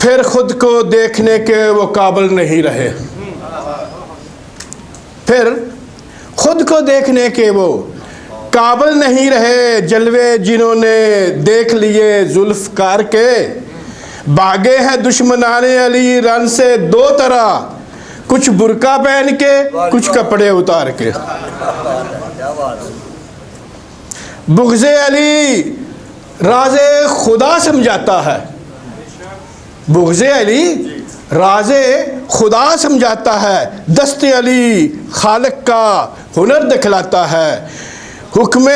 پھر خود کو دیکھنے کے وہ قابل نہیں رہے، پھر خود کو دیکھنے کے وہ قابل نہیں رہے، جلوے جنہوں نے دیکھ لیے ذوالفقار کے، بھاگے ہیں دشمنان علی رن سے دو طرح، کچھ برقع پہن کے کچھ کپڑے اتار کے۔ بغض علی راز خدا سمجھاتا ہے، بغض علی راز خدا سمجھاتا ہے، دست علی خالق کا ہنر دکھلاتا ہے، حکم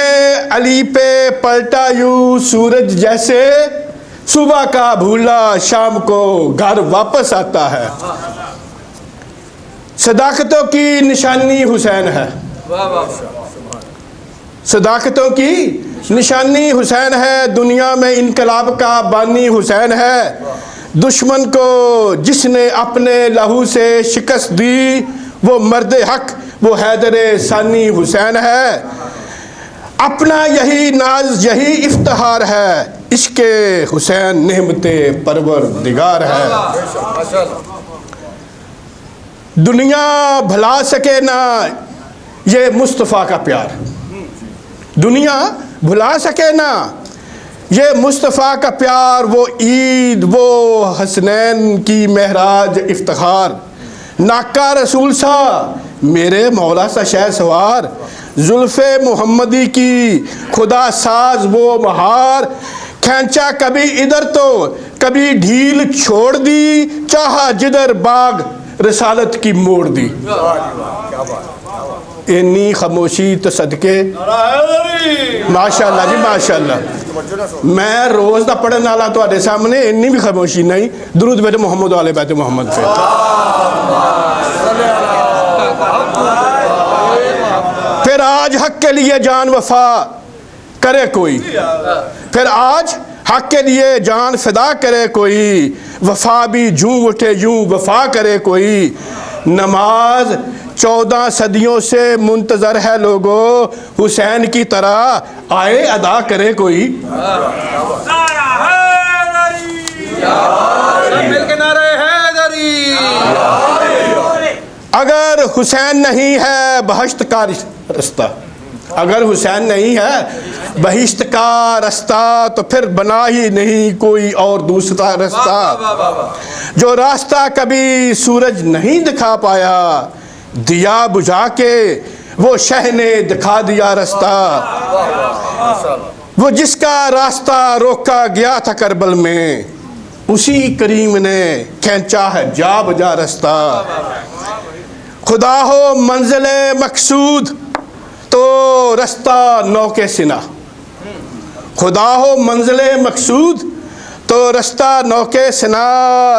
علی پہ پلٹا یوں سورج جیسے، صبح کا بھولا شام کو گھر واپس آتا ہے۔ صداقتوں کی نشانی حسین ہے، صداقتوں کی نشانی حسین ہے، دنیا میں انقلاب کا بانی حسین ہے، دشمن کو جس نے اپنے لہو سے شکست دی، وہ مرد حق وہ حیدر ثانی حسین ہے، اپنا یہی ناز یہی افتخار ہے، عشق حسین نعمت پروردگار ہے۔ دنیا بھلا سکے نہ یہ مصطفیٰ کا پیار، دنیا بھلا سکے نہ یہ مصطفیٰ کا پیار، وہ عید وہ حسنین کی معراج افتخار، ناکا رسول سا میرے مولا سا شہ سوار، زلف محمدی کی خدا ساز وہ مہار، کھینچا کبھی ادھر تو کبھی ڈھیل چھوڑ دی، چاہا جدھر باغ رسالت کی موڑ دی۔ انی خاموشی تو صدقے ماشاءاللہ جی ماشاءاللہ، میں روز دا پڑھن والا تواڈے سامنے انی بھی خاموشی نہیں، درود بیت محمد والے بیت محمد پہ۔ پھر آج حق کے لیے جان وفا کرے کوئی، پھر آج حق کے لیے جان فدا کرے کوئی، وفا بھی جوں اٹھے یوں وفا کرے کوئی، نماز 14 صدیوں سے منتظر ہے لوگو، حسین کی طرح آئے ادا کرے کوئی۔ اگر حسین نہیں ہے بہشت کا رستہ، اگر حسین نہیں ہے بہشت کا رستہ، تو پھر بنا ہی نہیں کوئی اور دوسرا رستہ، جو راستہ کبھی سورج نہیں دکھا پایا، دیا بجھا کے وہ شہ نے دکھا دیا رستہ، وہ جس کا راستہ روکا گیا تھا کربل میں، اسی کریم نے کھینچا ہے جا بجا رستہ، خدا ہو منزل مقصود تو رستہ نو کے سنا، خدا ہو منزل مقصود تو رستہ نو کے سنا،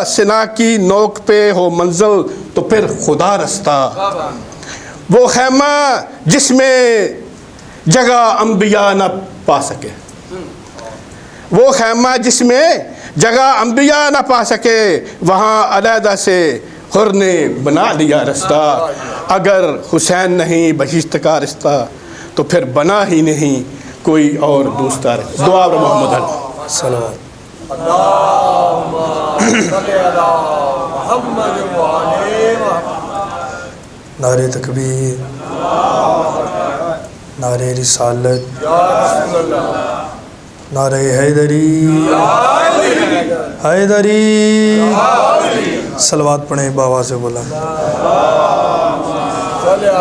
سنا کی نوک پہ ہو منزل تو پھر خدا رستہ، وہ خیمہ جس میں جگہ انبیاء نہ پا سکے، وہ خیمہ جس میں جگہ انبیاء نہ پا سکے، وہاں علیحدہ سے حر نے بنا لیا رستہ، اگر حسین نہیں بہشت کا رستہ تو پھر بنا ہی نہیں کوئی اور دوسرا رستہ۔ دعا محمد علیہ صلوات۔ اللہم صلی علی محمد وعلی محمد۔ نعرہ تکبیر، نعرہ رسالت، نعرہ حیدری، حیدری، صلوات پڑھیں بابا سے بولا۔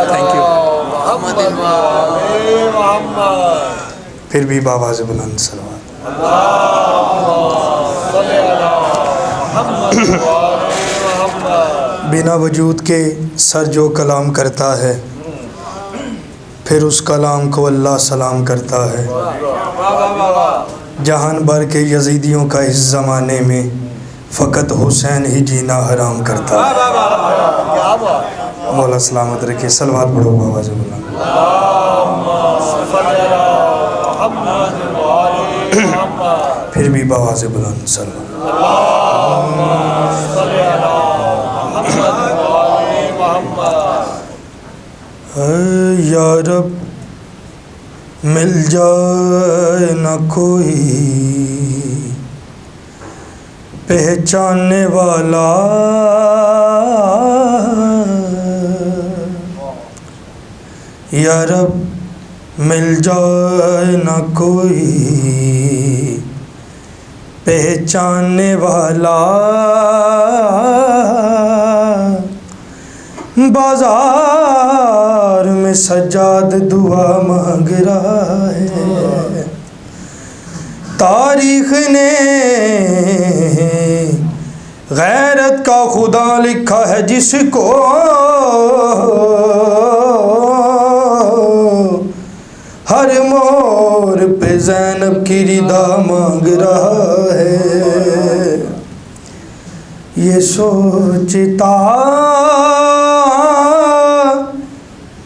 Thank you. پھر بھی بابا سے بلند صلوات۔ بنا وجود کے سر جو کلام کرتا ہے، پھر اس کلام کو اللہ سلام کرتا ہے، جہان بھر کے یزیدیوں کا اس زمانے میں فقط حسین ہی جینا حرام کرتا ہے۔ مولا سلامت رکھے، صلوات پڑھو بابا سے بلند۔ پھر بھی بابا سے بلند صلوات۔ یا رب مل جائے نہ کوئی پہچاننے والا، یا رب مل جائے نہ کوئی پہچاننے والا، بازار میں سجاد دعا مانگ رہا ہے، تاریخ نے غیرت کا خدا لکھا ہے جس کو، ہر موڑ پہ زینب کی رضا مانگ رہا ہے، یہ سوچتا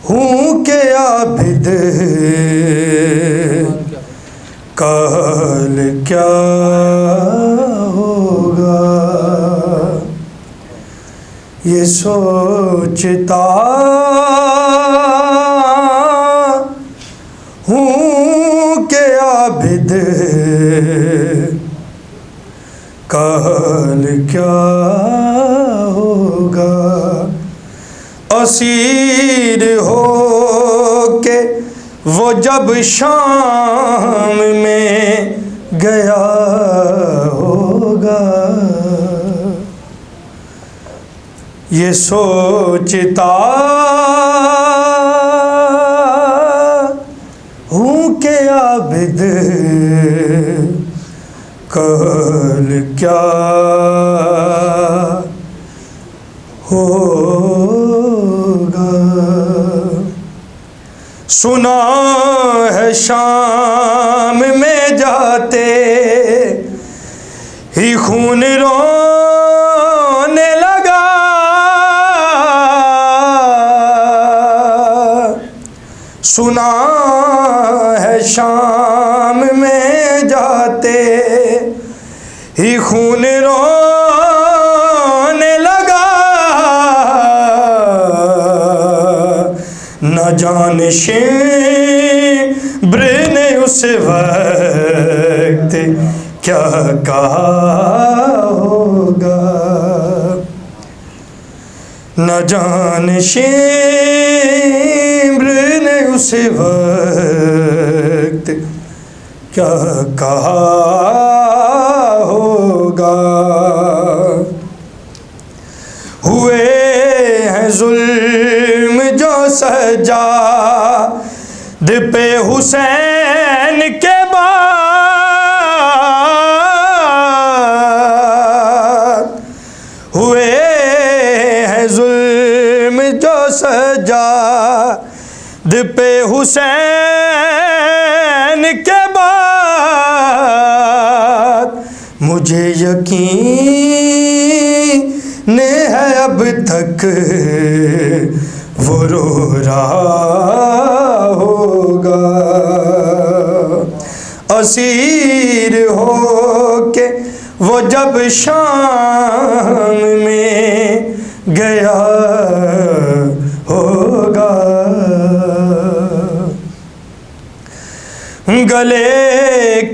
ہوں کہ عابد کا حال کیا ہوگا، یہ سوچتا ہوں کہ عابد کا حال کیا ہوگا، اسیر ہو کے وہ جب شام میں گیا ہوگا، یہ سوچتا ہوں کہ عابد کا حال کیا ہوگا، سنا ہے شام میں جاتے ہی خون رونے لگا، سنا ہے شام میں جاتے ہی خون رونے لگا، نہ جانے شبر نے اس وقت کیا کہا ہوگا، نہ جانے شبر نے اس وقت کیا کہا ہوگا، ہوئے ہیں ظلم جو سجاد پہ حسین کے بعد، ہوئے ہیں ظلم جو سجاد پہ حسین کے بعد، مجھے یقین ہے اب تک وہ رو رہا ہوگا، اسیر ہو کے وہ جب شام میں گیا ہوگا، گلے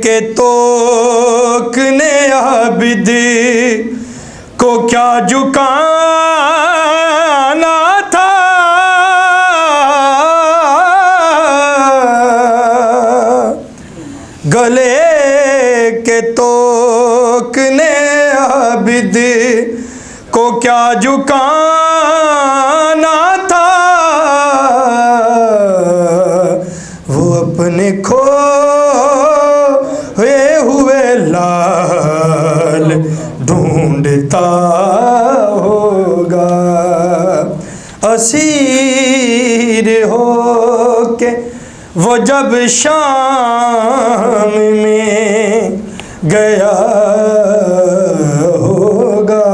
کے توکنے عابد کو کیا جھکانا تھا، گلے کے توکنے عابد کو کیا جھکانا تھا، وہ اپنے کھوئے ہوئے لال ڈھونڈتا ہوگا، اسیر ہو کے وہ جب شام میں گیا ہوگا،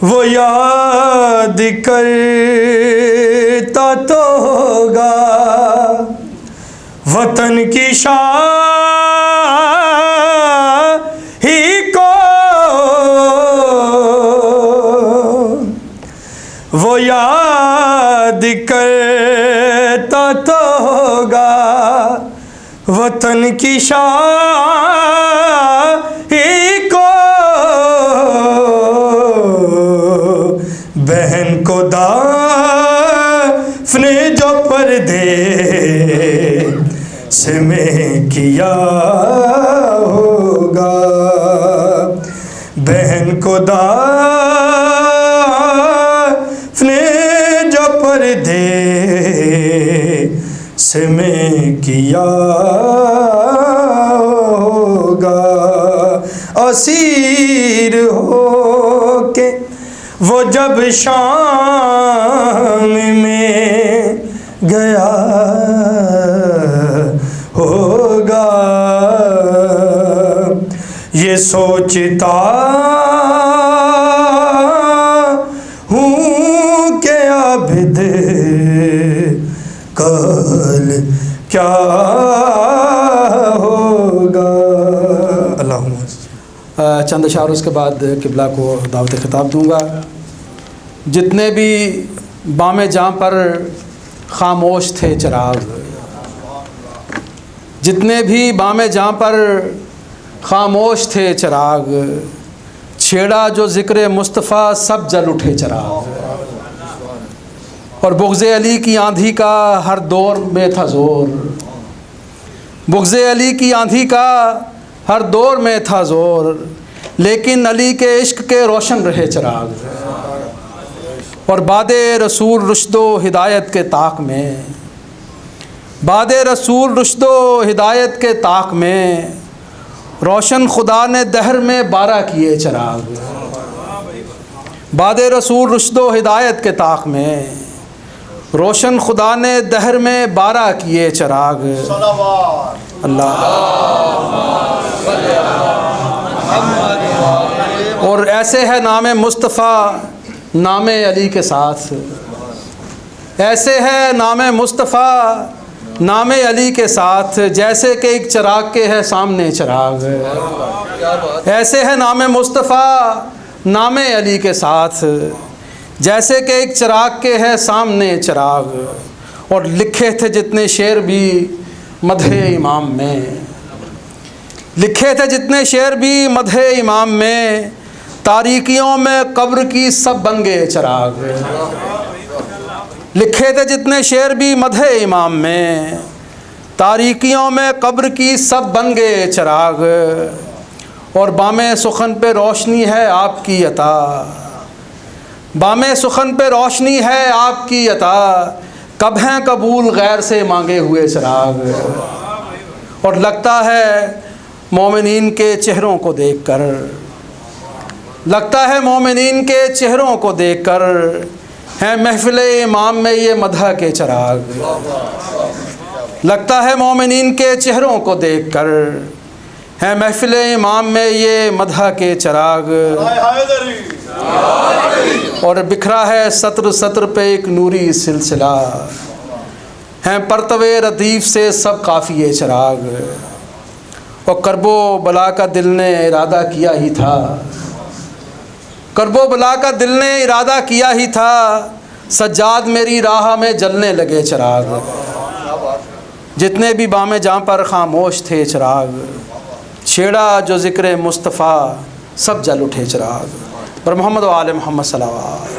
وہ یاد کرتا تو ہوگا وطن کی شاہی کو، وہ یاد کر کہتا تو ہوگا وطن کی شاہی کو، بہن کو دفن جو پردے سے میں کیا ہوگا، بہن کو دفن جو پردے سے میں کیا ہوگا، اسیر ہو کے وہ جب شام میں گیا ہوگا، یہ سوچتا ہوں کہ عابد کل کیا ہوگا۔ اللہم چند اشعار اس کے بعد قبلہ کو دعوت خطاب دوں گا۔ جتنے بھی بام جاں پر خاموش تھے چراغ، جتنے بھی بام جاں پر خاموش تھے چراغ، چھیڑا جو ذکر مصطفیٰ سب جل اٹھے چراغ، اور بغض علی کی آندھی کا ہر دور میں تھا زور، بغض علی کی آندھی کا ہر دور میں تھا زور، لیکن علی کے عشق کے روشن رہے چراغ، اور باد رسول رشد و ہدایت کے طاق میں، باد رسول رشد و ہدایت کے طاق میں، روشن خدا نے دہر میں بارہ کیے چراغ، باد رسول رشد و ہدایت کے طاق میں، روشن خدا نے دہر میں بارہ کیے چراغ۔ اللہ اور ایسے ہے نام مصطفیٰ نام علی کے ساتھ، ایسے ہے نام مصطفیٰ نام علی کے ساتھ، جیسے کہ ایک چراغ کے ہے سامنے چراغ، ایسے ہے نام مصطفیٰ نام علی کے ساتھ، جیسے کہ ایک چراغ کے ہے سامنے چراغ، اور لکھے تھے جتنے شعر بھی مدح امام میں، لکھے تھے جتنے شعر بھی مدح امام میں، تاریکیوں میں قبر کی سب بن گئے چراغ، لکھے تھے جتنے شعر بھی مدح امام میں، تاریکیوں میں قبر کی سب بن گئے چراغ، اور بام سخن پہ روشنی ہے آپ کی عطا، بام سخن پہ روشنی ہے آپ کی عطا، کب ہیں قبول غیر سے مانگے ہوئے چراغ، اور لگتا ہے مومنین کے چہروں کو دیکھ کر، لگتا ہے مومنین کے چہروں کو دیکھ کر، ہیں محفل امام میں یہ مدح کے چراغ، لگتا ہے مومنین کے چہروں کو دیکھ کر، ہیں محفل امام میں یہ مدح کے چراغ، اور بکھرا ہے سطر سطر پہ ایک نوری سلسلہ، ہیں پرتو ردیف سے سب قافیے چراغ، اور کرب و بلا کا دل نے ارادہ کیا ہی تھا، کرب و بلا کا دل نے ارادہ کیا ہی تھا، سجاد میری راہ میں جلنے لگے چراغ، جتنے بھی بام جاں پر خاموش تھے چراغ، چھیڑا جو ذکر مصطفیٰ سب جل اٹھے چراغ، پر محمد و آل محمد صلوات۔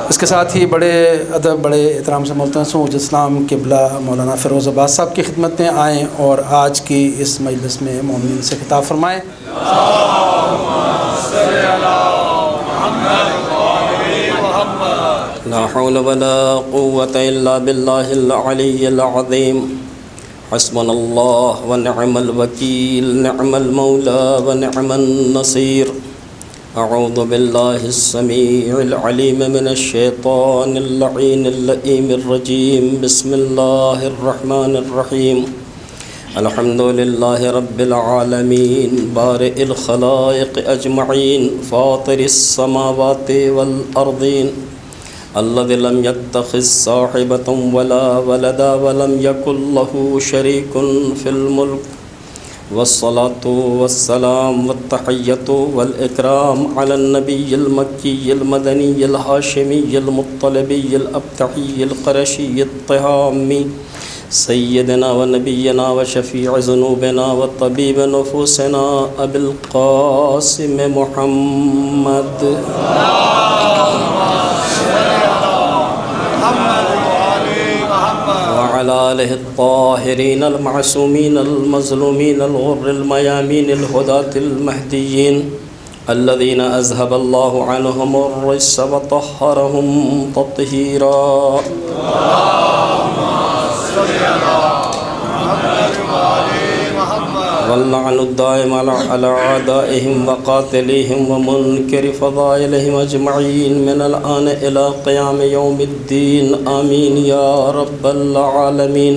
اس کے ساتھ ہی بڑے ادب بڑے احترام سے ملتمس ہوں حجت اسلام قبلہ مولانا فیروز عباس صاحب کی خدمت میں آئیں اور آج کی اس مجلس میں مومنین سے خطاب فرمائیں۔ لا حول ولا قوة إلا بالله العلي العظيم، حسبنا الله ونعم الوكيل، نعم المولى ونعم النصير، أعوذ بالله السميع العليم من الشيطان اللعين اللئيم الرجيم، بسم الله الرحمن الرحيم، الحمد لله رب العالمين، بارئ الخلائق أجمعين، فاطر السماوات والأرضين، الذي لم يتخذ صاحبة ولا ولدا ولم يكن له شريك في الملك، والصلاة والسلام والتحية والإكرام على النبي المكي المدني الهاشمي المطلبي الأبتحي القرشي الطهامي سيدنا ونبينا وشفيع ذنوبنا وطبيب نفوسنا أبي القاسم محمد وعلى آله الطاهرين المعصومين المظلومين الغر الميامين الهداة المهديين الذين أذهب الله عنهم الرجس وطهرهم تطهيرا واللعن الدائم على أعدائهم وقاتليهم ومنكر فضائلهم أجمعين من الآن إلى قيام يوم الدين آمين يا رب العالمين.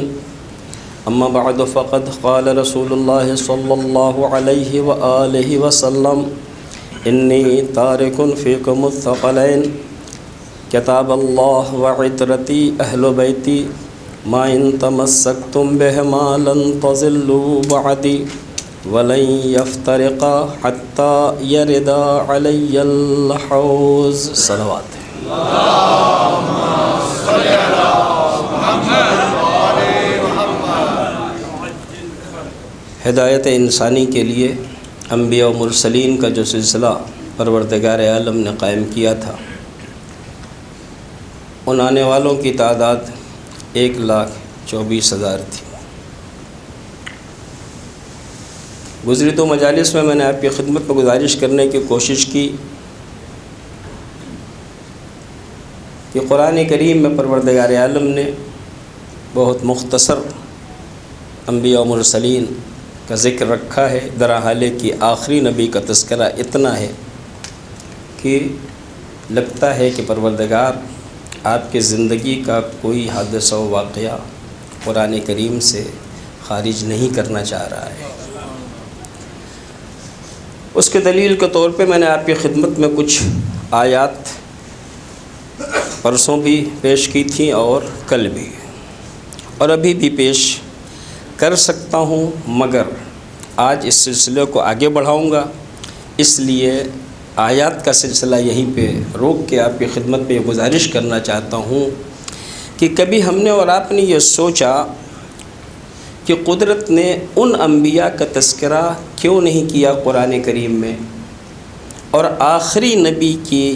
أما بعد فقد قال رسول الله صلى الله عليه وآله وسلم إني تارك فيكم الثقلين كتاب الله وعترتي أهل بيتي ما إن تمسكتم بهما لن تضلوا بعدي ولن يفترقا حتى يردا علي الحوض. صلوات. ہدایت انسانی کے لیے انبیاء و مرسلین کا جو سلسلہ پروردگار عالم نے قائم کیا تھا، ان آنے والوں کی تعداد 1,24,000 تھی. گزری دو مجالس میں نے آپ کی خدمت میں گزارش کرنے کی کوشش کی کہ قرآن کریم میں پروردگار عالم نے بہت مختصر انبیاء و مرسلین کا ذکر رکھا ہے، درحالے کہ آخری نبی کا تذکرہ اتنا ہے کہ لگتا ہے کہ پروردگار آپ کی زندگی کا کوئی حادثہ و واقعہ قرآن کریم سے خارج نہیں کرنا چاہ رہا ہے. اس کے دلیل کے طور پہ میں نے آپ کی خدمت میں کچھ آیات پرسوں بھی پیش کی تھیں اور کل بھی، اور ابھی بھی پیش کر سکتا ہوں، مگر آج اس سلسلے کو آگے بڑھاؤں گا، اس لیے آیات کا سلسلہ یہیں پہ روک کے آپ کی خدمت میں یہ گزارش کرنا چاہتا ہوں کہ کبھی ہم نے اور آپ نے یہ سوچا کہ قدرت نے ان انبیاء کا تذکرہ کیوں نہیں کیا قرآن کریم میں، اور آخری نبی کی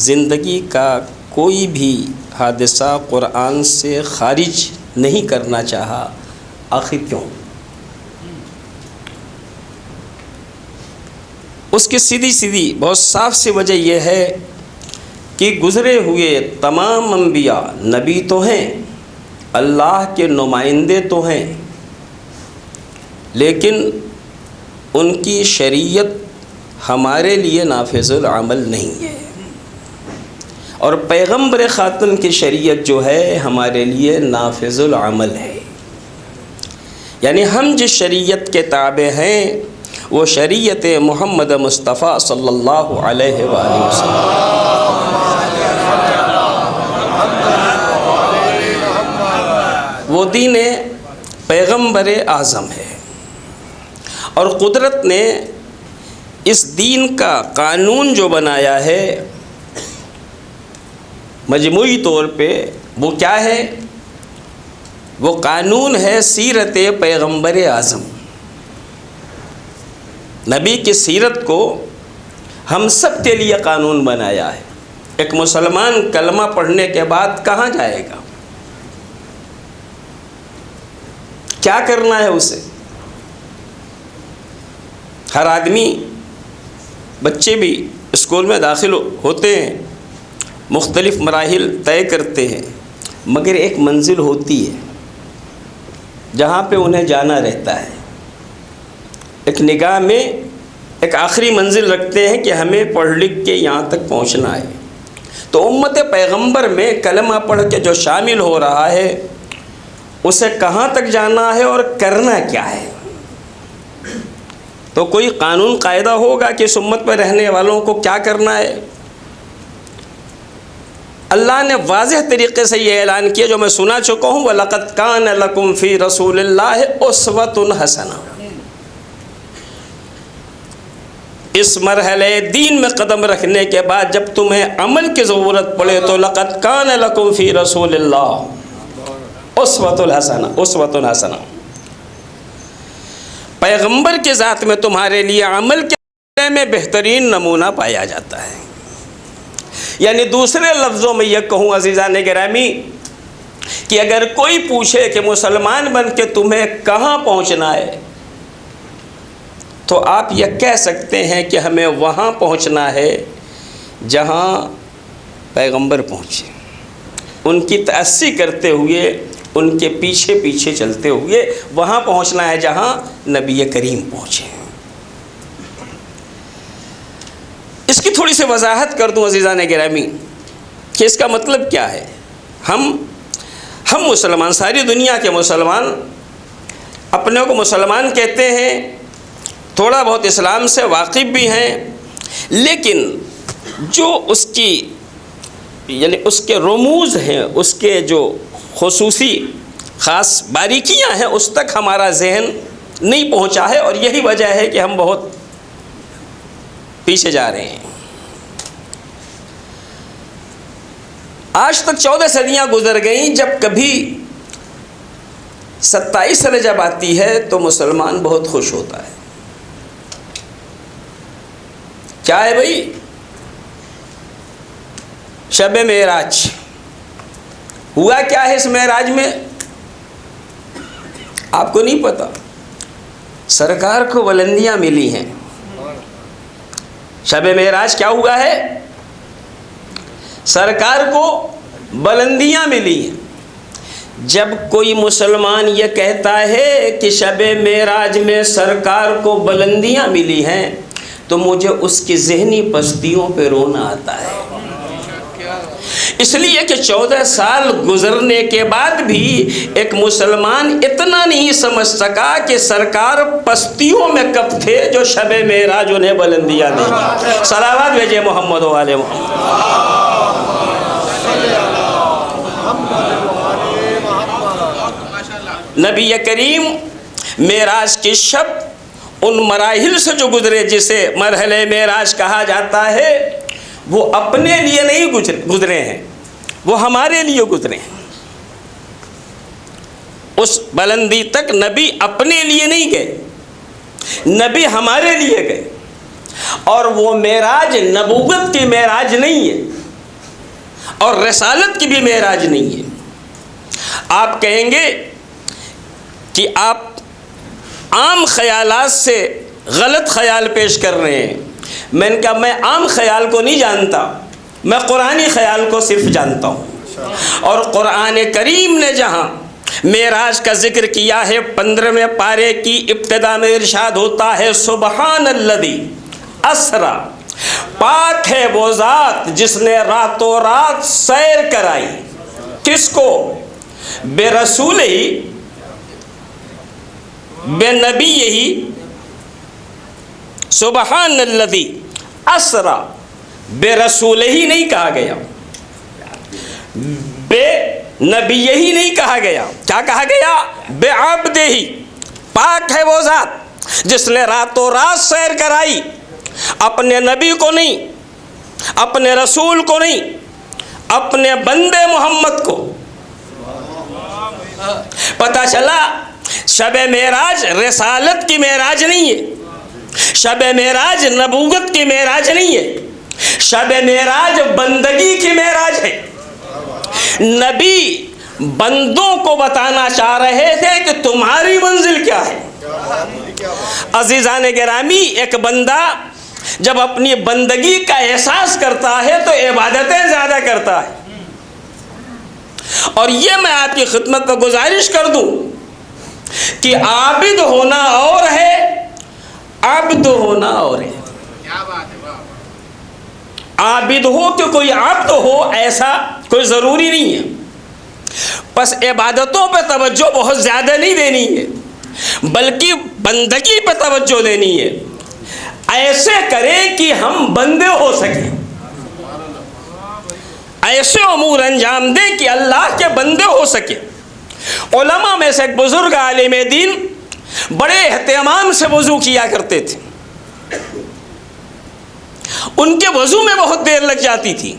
زندگی کا کوئی بھی حادثہ قرآن سے خارج نہیں کرنا چاہا، آخر کیوں؟ اس کی سیدھی بہت صاف سی وجہ یہ ہے کہ گزرے ہوئے تمام انبیاء نبی تو ہیں، اللہ کے نمائندے تو ہیں، لیکن ان کی شریعت ہمارے لیے نافذ العمل نہیں ہے، اور پیغمبر خاتم کی شریعت جو ہے ہمارے لیے نافذ العمل ہے. یعنی ہم جس شریعت کے تابع ہیں وہ شریعت محمد مصطفیٰ صلی اللہ علیہ وآلہ وسلم، وہ دین پیغمبر اعظم ہے، اور قدرت نے اس دین کا قانون جو بنایا ہے مجموعی طور پہ وہ کیا ہے؟ وہ قانون ہے سیرت پیغمبر اعظم. نبی کی سیرت کو ہم سب کے لیے قانون بنایا ہے. ایک مسلمان کلمہ پڑھنے کے بعد کہاں جائے گا؟ کیا کرنا ہے اسے؟ ہر آدمی، بچے بھی اسکول میں داخل ہوتے ہیں، مختلف مراحل طے کرتے ہیں، مگر ایک منزل ہوتی ہے جہاں پہ انہیں جانا رہتا ہے. ایک نگاہ میں ایک آخری منزل رکھتے ہیں کہ ہمیں پڑھ لکھ کے یہاں تک پہنچنا ہے. تو امت پیغمبر میں کلمہ پڑھ کے جو شامل ہو رہا ہے اسے کہاں تک جانا ہے اور کرنا کیا ہے؟ تو کوئی قانون قاعدہ ہوگا کہ اس امت میں رہنے والوں کو کیا کرنا ہے؟ اللہ نے واضح طریقے سے یہ اعلان کیا جو میں سنا چکا ہوں، وَلَقَدْ كَانَ لَكُمْ فِي رَسُولِ اللَّهِ أُسْوَةٌ حَسَنَةٌ. اس مرحلے دین میں قدم رکھنے کے بعد جب تمہیں عمل کی ضرورت پڑے تو لقد کان لکم فی رسول اللہ اسوۃ الحسنہ، پیغمبر کی ذات میں تمہارے لیے عمل کے بارے میں بہترین نمونہ پایا جاتا ہے۔ یعنی دوسرے لفظوں میں یہ کہوں عزیزان گرامی کہ اگر کوئی پوچھے کہ مسلمان بن کے تمہیں کہاں پہنچنا ہے تو آپ یہ کہہ سکتے ہیں کہ ہمیں وہاں پہنچنا ہے جہاں پیغمبر پہنچے، ان کی تأسی کرتے ہوئے، ان کے پیچھے پیچھے چلتے ہوئے وہاں پہنچنا ہے جہاں نبی کریم پہنچے۔ اس کی تھوڑی سی وضاحت کر دوں عزیزان گرامی کہ اس کا مطلب کیا ہے۔ ہم مسلمان، ساری دنیا کے مسلمان اپنے کو مسلمان کہتے ہیں، تھوڑا بہت اسلام سے واقف بھی ہیں، لیکن جو اس کی یعنی اس کے رموز ہیں، اس کے جو خصوصی خاص باریکیاں ہیں، اس تک ہمارا ذہن نہیں پہنچا ہے، اور یہی وجہ ہے کہ ہم بہت پیچھے جا رہے ہیں۔ آج تک 14 صدیاں گزر گئیں، جب کبھی 27 سال جب آتی ہے تو مسلمان بہت خوش ہوتا ہے۔ کیا ہے بھائی؟ شب معراج ہوا کیا ہے اس معراج میں؟ آپ کو نہیں پتا؟ سرکار کو بلندیاں ملی ہیں۔ شب معراج کیا ہوا ہے؟ سرکار کو بلندیاں ملی ہیں۔ جب کوئی مسلمان یہ کہتا ہے کہ شب معراج میں سرکار کو بلندیاں ملی ہیں تو مجھے اس کی ذہنی پستیوں پہ رونا آتا ہے، اس لیے کہ 14 سال گزرنے کے بعد بھی ایک مسلمان اتنا نہیں سمجھ سکا کہ سرکار پستیوں میں کب تھے جو شب معراج انہیں بلندیاں دیں۔ صلوات بھیجے محمد و آل محمد۔ نبی کریم معراج کی شب ان مراحل سے جو گزرے، جسے مرحلے معراج کہا جاتا ہے، وہ اپنے لیے نہیں گزرے ہیں، وہ ہمارے لیے گزرے ہیں۔ اس بلندی تک نبی اپنے لیے نہیں گئے، نبی ہمارے لیے گئے، اور وہ معراج نبوت کی معراج نہیں ہے اور رسالت کی بھی معراج نہیں ہے۔ آپ کہیں گے کہ آپ عام خیالات سے غلط خیال پیش کر رہے ہیں۔ میں نے کہا میں عام خیال کو نہیں جانتا، میں قرآنی خیال کو صرف جانتا ہوں، اور قرآن کریم نے جہاں معراج کا ذکر کیا ہے 15ویں پارے کی ابتدا میں ارشاد ہوتا ہے سبحان الذی اسرا، پاک ہے وہ ذات جس نے راتوں رات سیر کرائی، کس کو؟ بے رسول ہی، بے نبی ہی، سبحان الذی اسرا، بے رسول ہی نہیں کہا گیا، بے نبی ہی نہیں کہا گیا، کیا کہا گیا؟ بے عبد ہی، پاک ہے وہ ذات جس نے راتوں رات سیر کرائی، اپنے نبی کو نہیں، اپنے رسول کو نہیں، اپنے بندے محمد کو۔ پتہ چلا شب معراج رسالت کی معراج نہیں ہے، شب معراج نبوت کی معراج نہیں ہے، شب معراج بندگی کی معراج ہے۔ نبی بندوں کو بتانا چاہ رہے تھے کہ تمہاری منزل کیا ہے۔ عزیزان گرامی، ایک بندہ جب اپنی بندگی کا احساس کرتا ہے تو عبادتیں زیادہ کرتا ہے، اور یہ میں آپ کی خدمت میں گزارش کر دوں کہ عابد ہونا اور ہے، عبد ہونا اور ہے۔ عابد ہو کہ کوئی عبد ہو ایسا کوئی ضروری نہیں ہے، بس عبادتوں پہ توجہ بہت زیادہ نہیں دینی ہے، بلکہ بندگی پہ توجہ دینی ہے، ایسے کریں کہ ہم بندے ہو سکیں، ایسے امور انجام دیں کہ اللہ کے بندے ہو سکیں۔ علماء میں سے ایک بزرگ عالم دین بڑے اہتمام سے وضو کیا کرتے تھے، ان کے وضو میں بہت دیر لگ جاتی تھی،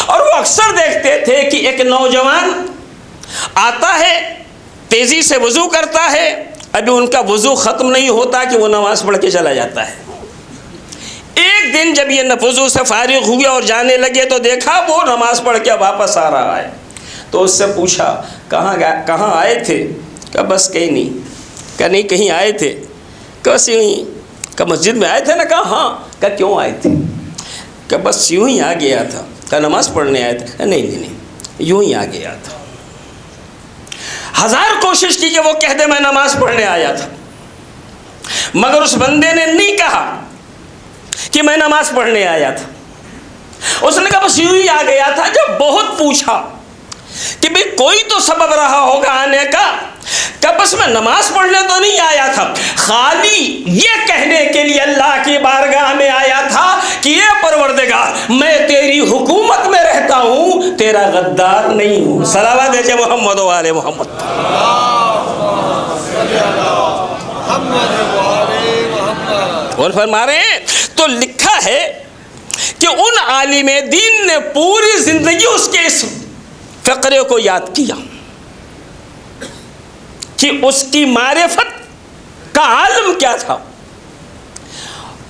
اور وہ اکثر دیکھتے تھے کہ ایک نوجوان آتا ہے، تیزی سے وضو کرتا ہے، ابھی ان کا وضو ختم نہیں ہوتا کہ وہ نماز پڑھ کے چلا جاتا ہے۔ ایک دن جب یہ وضو سے فارغ ہوئے اور جانے لگے تو دیکھا وہ نماز پڑھ کے واپس آ رہا ہے، تو اس سے پوچھا کہاں آئے تھے؟ کہا بس کہیں نہیں۔ کہا نہیں کہیں آئے تھے؟ کیسے یوں؟ کہ مسجد میں آئے تھے نا؟ کہا ہاں۔ کہا کیوں آئے تھے؟ کہ بس یوں ہی آ گیا تھا۔ کہا نماز پڑھنے آئے تھے؟ نہیں یوں ہی آ گیا تھا۔ ہزار کوشش کی کہ وہ کہہ دے میں نماز پڑھنے آیا تھا، مگر اس بندے نے نہیں کہا کہ میں نماز پڑھنے آیا تھا۔ اس نے کہا بس یوں ہی آ گیا تھا۔ جب بہت پوچھا کہ بھئی کوئی تو سبب رہا ہوگا آنے کا، کہ بس میں نماز پڑھنے تو نہیں آیا تھا، خالی یہ کہنے کے لیے اللہ کی بارگاہ میں آیا تھا کہ اے پروردگار میں تیری حکومت میں رہتا ہوں، تیرا غدار نہیں ہوں۔ صلوات ہے محمد و آل محمد۔ اور فرما رہے ہیں تو لکھا ہے کہ ان عالم دین نے پوری زندگی اس کے اس فقرے کو یاد کیا کہ اس کی معرفت کا عالم کیا تھا۔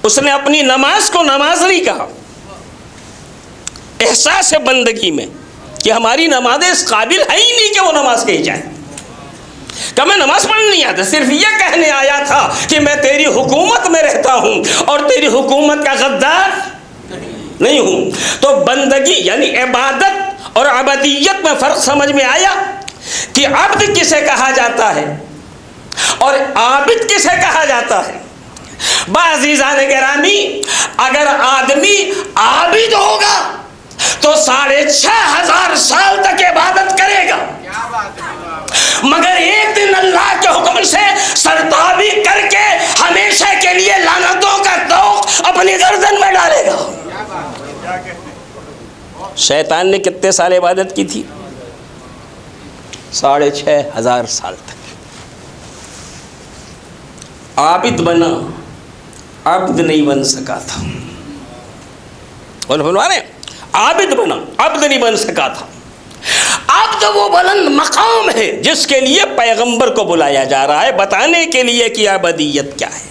اس نے اپنی نماز کو نماز نہیں کہا، احساس بندگی میں کہ ہماری نمازیں اس قابل ہے ہی نہیں کہ وہ نماز کہی جائے، کہ میں نماز پڑھنے نہیں آتا، صرف یہ کہنے آیا تھا کہ میں تیری حکومت میں رہتا ہوں اور تیری حکومت کا غدار نہیں ہوں۔ تو بندگی یعنی عبادت اور عبادیت میں فرق سمجھ میں آیا کہ عبد کسے کہا جاتا ہے اور عابد کسے کہا جاتا ہے۔ عزیزان گرامی، اگر آدمی عابد ہوگا تو 6500 سال تک عبادت کرے گا، مگر ایک دن اللہ کے حکم سے سرتابی کر کے ہمیشہ کے لیے لعنتوں کا طوق اپنی گردن میں ڈالے گا۔ شیطان نے کتنے سال عبادت کی تھی؟ 6500 سال تک۔ عابد بنا، عبد نہیں بن سکا تھا۔ اور فرمانے عابد بنا، عبد نہیں بن سکا تھا۔ عبد وہ بلند مقام ہے جس کے لیے پیغمبر کو بلایا جا رہا ہے، بتانے کے لیے کہ عبادیت کیا ہے۔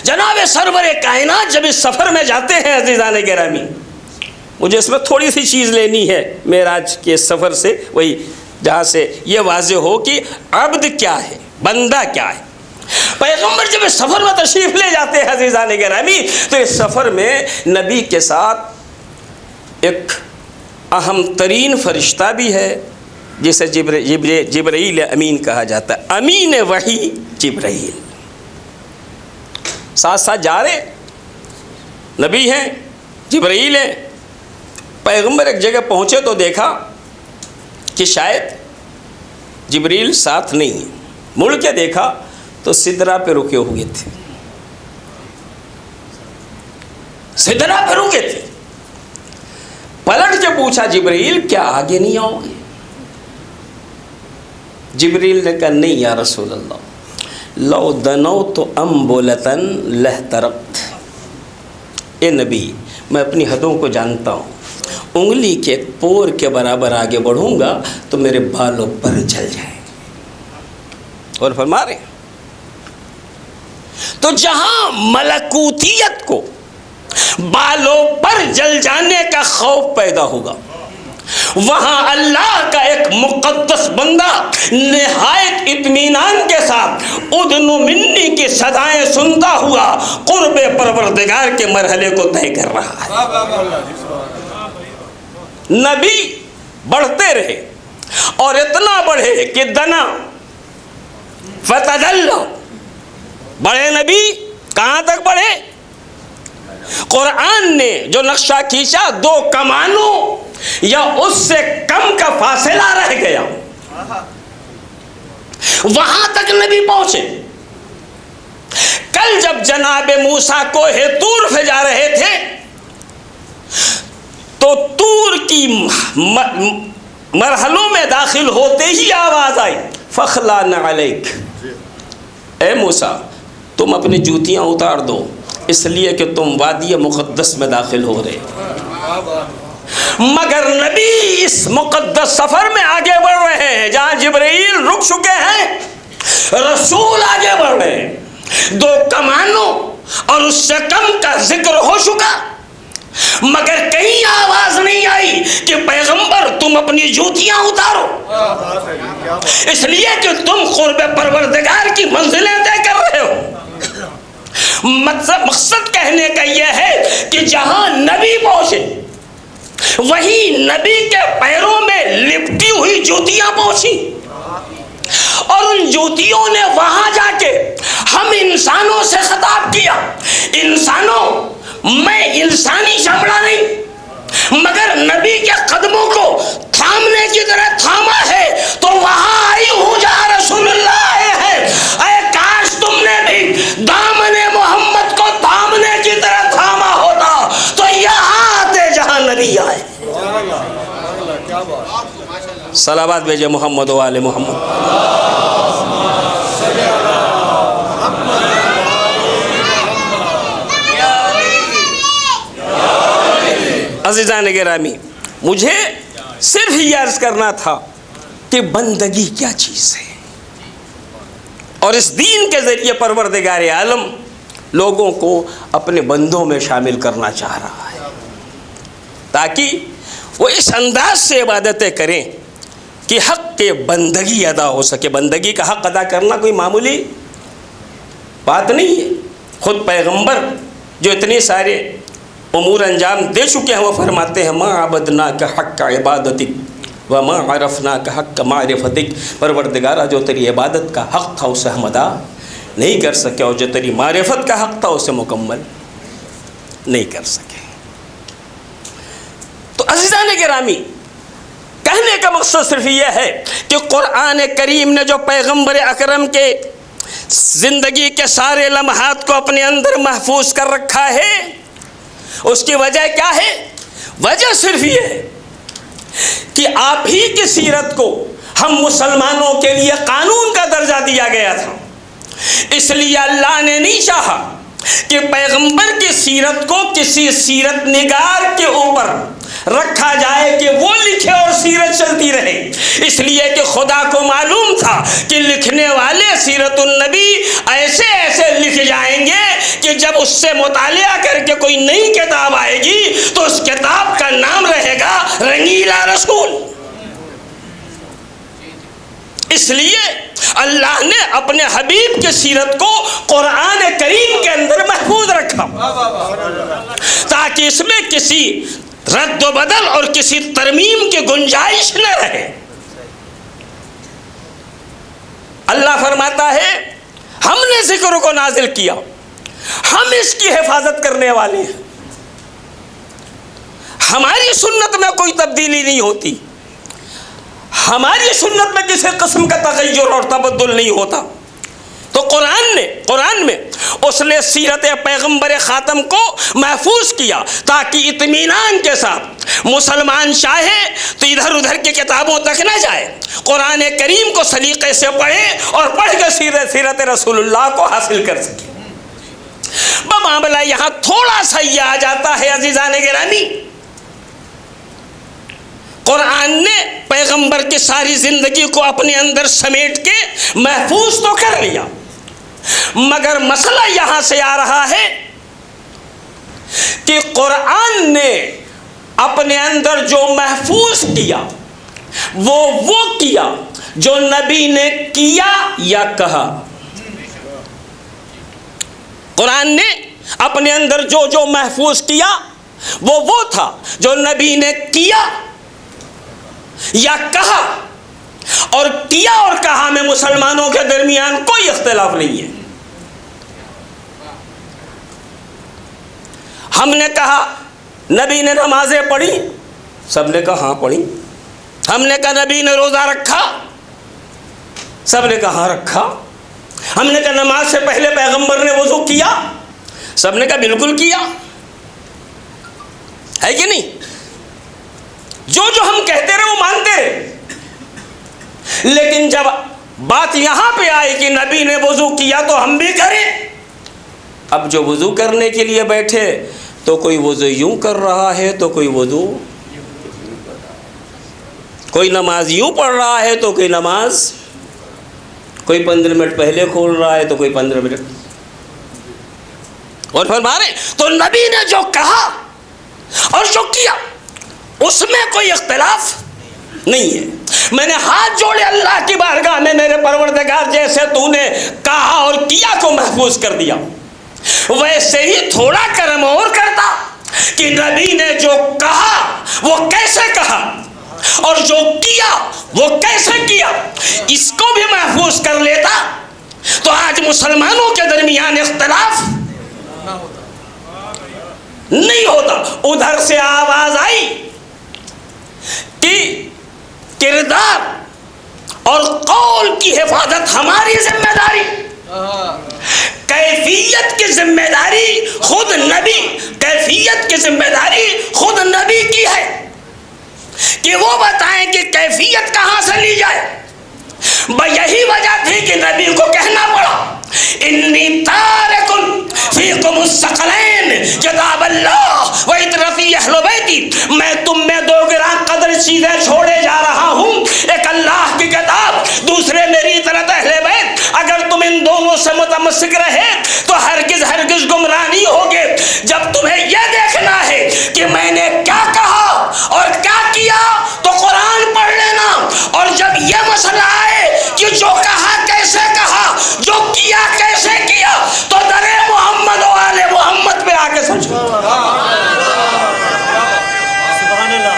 جناب سرور کائنات جب اس سفر میں جاتے ہیں عزیزان گرامی، مجھے اس میں تھوڑی سی چیز لینی ہے معراج کے سفر سے، وہی جہاں سے یہ واضح ہو کہ عبد کیا ہے، بندہ کیا ہے۔ پیغمبر جب اس سفر میں تشریف لے جاتے ہیں عزیزان گرامی، تو اس سفر میں نبی کے ساتھ ایک اہم ترین فرشتہ بھی ہے جسے جبرائیل امین کہا جاتا ہے۔ امین وحی جبرائیل ساتھ ساتھ جا رہے، نبی ہیں، جبرائیل ہیں۔ پیغمبر ایک جگہ پہنچے تو دیکھا کہ شاید جبرائیل ساتھ نہیں ہے، مڑ کے دیکھا تو سدرہ پہ رکے ہوئے تھے، سدرہ پہ رکے تھے۔ پلٹ کے پوچھا جبرائیل کیا آگے نہیں آؤ گے؟ جبرائیل نے کہا نہیں یا رسول اللہ، لو دنوت انبلۃ لاحترقت۔ اے نبی، میں اپنی حدوں کو جانتا ہوں، انگلی کے ایک پور کے برابر آگے بڑھوں گا تو میرے بالوں پر جل جائیں۔ اور فرما رہے ہیں تو جہاں ملکوتیت کو بالوں پر جل جانے کا خوف پیدا ہوگا، وہاں اللہ کا ایک مقدس بندہ نہایت اطمینان کے ساتھ ادن منی کی صدائیں سنتا ہوا قرب پروردگار کے مرحلے کو طے کر رہا ہے۔ نبی بڑھتے رہے اور اتنا بڑھے کہ دنا فتدلّا، بڑے نبی کہاں تک بڑھے؟ قرآن نے جو نقشہ کھینچا 2 کمانوں یا اس سے کم کا فاصلہ رہ گیا، وہاں تک نبی پہنچے۔ کل جب جناب موسیٰ کوہ طور پہ جا رہے تھے تو طور کی مرحلوں میں داخل ہوتے ہی آواز آئی فخلع نعلیک، اے موسیٰ تم اپنی جوتیاں اتار دو، اس لیے کہ تم وادی مقدس میں داخل ہو رہے ہو، مگر نبی اس مقدس سفر میں آگے بڑھ رہے ہیں جہاں جبرائیل رک چکے ہیں، رسول آگے بڑھ رہے ہیں، 2 کمانوں اور اس سے کم کا ذکر ہو چکا، مگر کہیں آواز نہیں آئی کہ پیغمبر تم اپنی جوتیاں اتارو، اس لیے کہ تم قرب پروردگار کی منزلیں طے کر رہے ہو۔ مقصد کہنے کا یہ ہے کہ جہاں نبی پہنچے وہیں نبی کے پیروں میں لپٹی ہوئی جوتیاں پہنچی، اور ان جوتیوں نے وہاں جا کے ہم انسانوں سے خطاب کیا، انسانوں میں انسانی چمڑا نہیں مگر نبی کے قدموں کو تھامنے کی طرح تھاما ہے، تو وہاں آئی ہوں جہاں رسول اللہ آئے ہیں، اے کاش تم نے بھی دامن محمد کو تھامنے کی طرح تھاما ہوتا تو یہاں آتے جہاں نبی آئے۔ صلوات بھیجے محمد و آل محمد۔ عزیزان گرامی، مجھے صرف یہ عرض کرنا تھا کہ بندگی کیا چیز ہے، اور اس دین کے ذریعے پروردگار عالم لوگوں کو اپنے بندوں میں شامل کرنا چاہ رہا ہے تاکہ وہ اس انداز سے عبادتیں کریں کہ حق کے بندگی ادا ہو سکے۔ بندگی کا حق ادا کرنا کوئی معمولی بات نہیں ہے۔ خود پیغمبر جو اتنے سارے امور انجام دے چکے ہیں وہ فرماتے ہیں ما عبدناک حق عبادتک وما عرفناک حق معرفتک، پروردگارہ جو تیری عبادت کا حق تھا اسے ہم ادا نہیں کر سکے، اور جو تیری معرفت کا حق تھا اسے مکمل نہیں کر سکے۔ تو عزیزان گرامی، کہنے کا مقصد صرف یہ ہے کہ قرآن کریم نے جو پیغمبر اکرم کے زندگی کے سارے لمحات کو اپنے اندر محفوظ کر رکھا ہے، اس کی وجہ کیا ہے؟ وجہ صرف یہ ہے کہ آپ ہی کی سیرت کو ہم مسلمانوں کے لیے قانون کا درجہ دیا گیا تھا، اس لیے اللہ نے نہیں چاہا کہ پیغمبر کی سیرت کو کسی سیرت نگار کے اوپر رکھا جائے کہ وہ لکھے اور سیرت چلتی رہے، اس لیے کہ خدا کو معلوم تھا کہ لکھنے والے سیرت النبی ایسے ایسے لکھ جائیں گے کہ جب اس سے مطالعہ کر کے کوئی نئی کتاب آئے گی تو اس کتاب کا نام رہے گا رنگیلا رسول۔ اس لیے اللہ نے اپنے حبیب کی سیرت کو قرآن کریم کے اندر محفوظ رکھا تاکہ اس میں کسی رد و بدل اور کسی ترمیم کی گنجائش نہ رہے۔ اللہ فرماتا ہے ہم نے ذکر کو نازل کیا، ہم اس کی حفاظت کرنے والے ہیں، ہماری سنت میں کوئی تبدیلی نہیں ہوتی، ہماری سنت میں کسی قسم کا تغیر اور تبدل نہیں ہوتا۔ تو قرآن میں اس نے سیرت پیغمبر خاتم کو محفوظ کیا تاکہ اطمینان کے ساتھ مسلمان چاہے تو ادھر ادھر کی کتابوں تک نہ جائے، قرآن کریم کو سلیقے سے پڑھے اور پڑھ کر سیرت رسول اللہ کو حاصل کر سکے۔ معاملہ یہاں تھوڑا سا یہ آ جاتا ہے عزیزان گرامی، قرآن نے پیغمبر کی ساری زندگی کو اپنے اندر سمیٹ کے محفوظ تو کر لیا، مگر مسئلہ یہاں سے آ رہا ہے کہ قرآن نے اپنے اندر جو محفوظ کیا وہ کیا جو نبی نے کیا یا کہا۔ قرآن نے اپنے اندر جو محفوظ کیا وہ تھا جو نبی نے کیا یا کہا، اور کیا اور کہا میں مسلمانوں کے درمیان کوئی اختلاف نہیں ہے۔ ہم نے کہا نبی نے نمازیں پڑھی، سب نے کہا ہاں پڑھی۔ ہم نے کہا نبی نے روزہ رکھا، سب نے کہا ہاں رکھا۔ ہم نے کہا نماز سے پہلے پیغمبر نے وضو کیا، سب نے کہا بالکل کیا، ہے کہ نہیں؟ جو ہم کہتے رہے وہ مانتے رہے، لیکن جب بات یہاں پہ آئی کہ نبی نے وضو کیا تو ہم بھی کریں، اب جو وضو کرنے کے لیے بیٹھے تو کوئی وضو یوں کر رہا ہے تو کوئی وضو، کوئی نماز یوں پڑھ رہا ہے تو کوئی نماز، کوئی 15 منٹ پہلے کھول رہا ہے تو کوئی 15 منٹ. اور فرما رہے تو نبی نے جو کہا اور جو کیا اس میں کوئی اختلاف نہیں ہے. میں نے ہاتھ جوڑے اللہ کی بارگاہ میں، میرے پروردگار جیسے تو نے کہا اور کیا کو محفوظ کر دیا، ویسے ہی تھوڑا کرم اور کرتا کہ نبی نے جو کہا وہ کیسے کہا اور جو کیا وہ کیسے کیا، اس کو بھی محفوظ کر لیتا تو آج مسلمانوں کے درمیان اختلاف نہیں ہوتا. ادھر سے آواز آئی کہ کردار اور قول کی حفاظت ہماری ذمہ داری، کیفیت کی ذمہ داری خود نبی، کیفیت کی ذمہ داری خود نبی کی ہے کہ وہ بتائیں کہ کیفیت کہاں سے لی جائے. یہی وجہ تھی کہ نبی کو کہنا پڑا انی تارک فیکم الثقلین کتاب اللہ و اطرتی اہل بیتی، میں تم میں 2 گراں قدر چیزیں چھوڑے جا رہا ہوں، ایک اللہ کی کتاب، دوسرے میری اطرت اہل بیت. اگر تم ان دونوں سے متمسک رہے تو ہرگز ہرگز گمراہ نہیں ہوگے. جب تمہیں یہ دیکھنا ہے کہ میں نے کیا کہا اور کیا کیا تو قرآن پڑھ لینا، اور جب یہ مسئلہ آئے کہ جو کہا کیسے کہا، جو کیا کیسے کیا، تو در محمد و آل محمد پہ آ کے سمجھو. سبحان اللہ.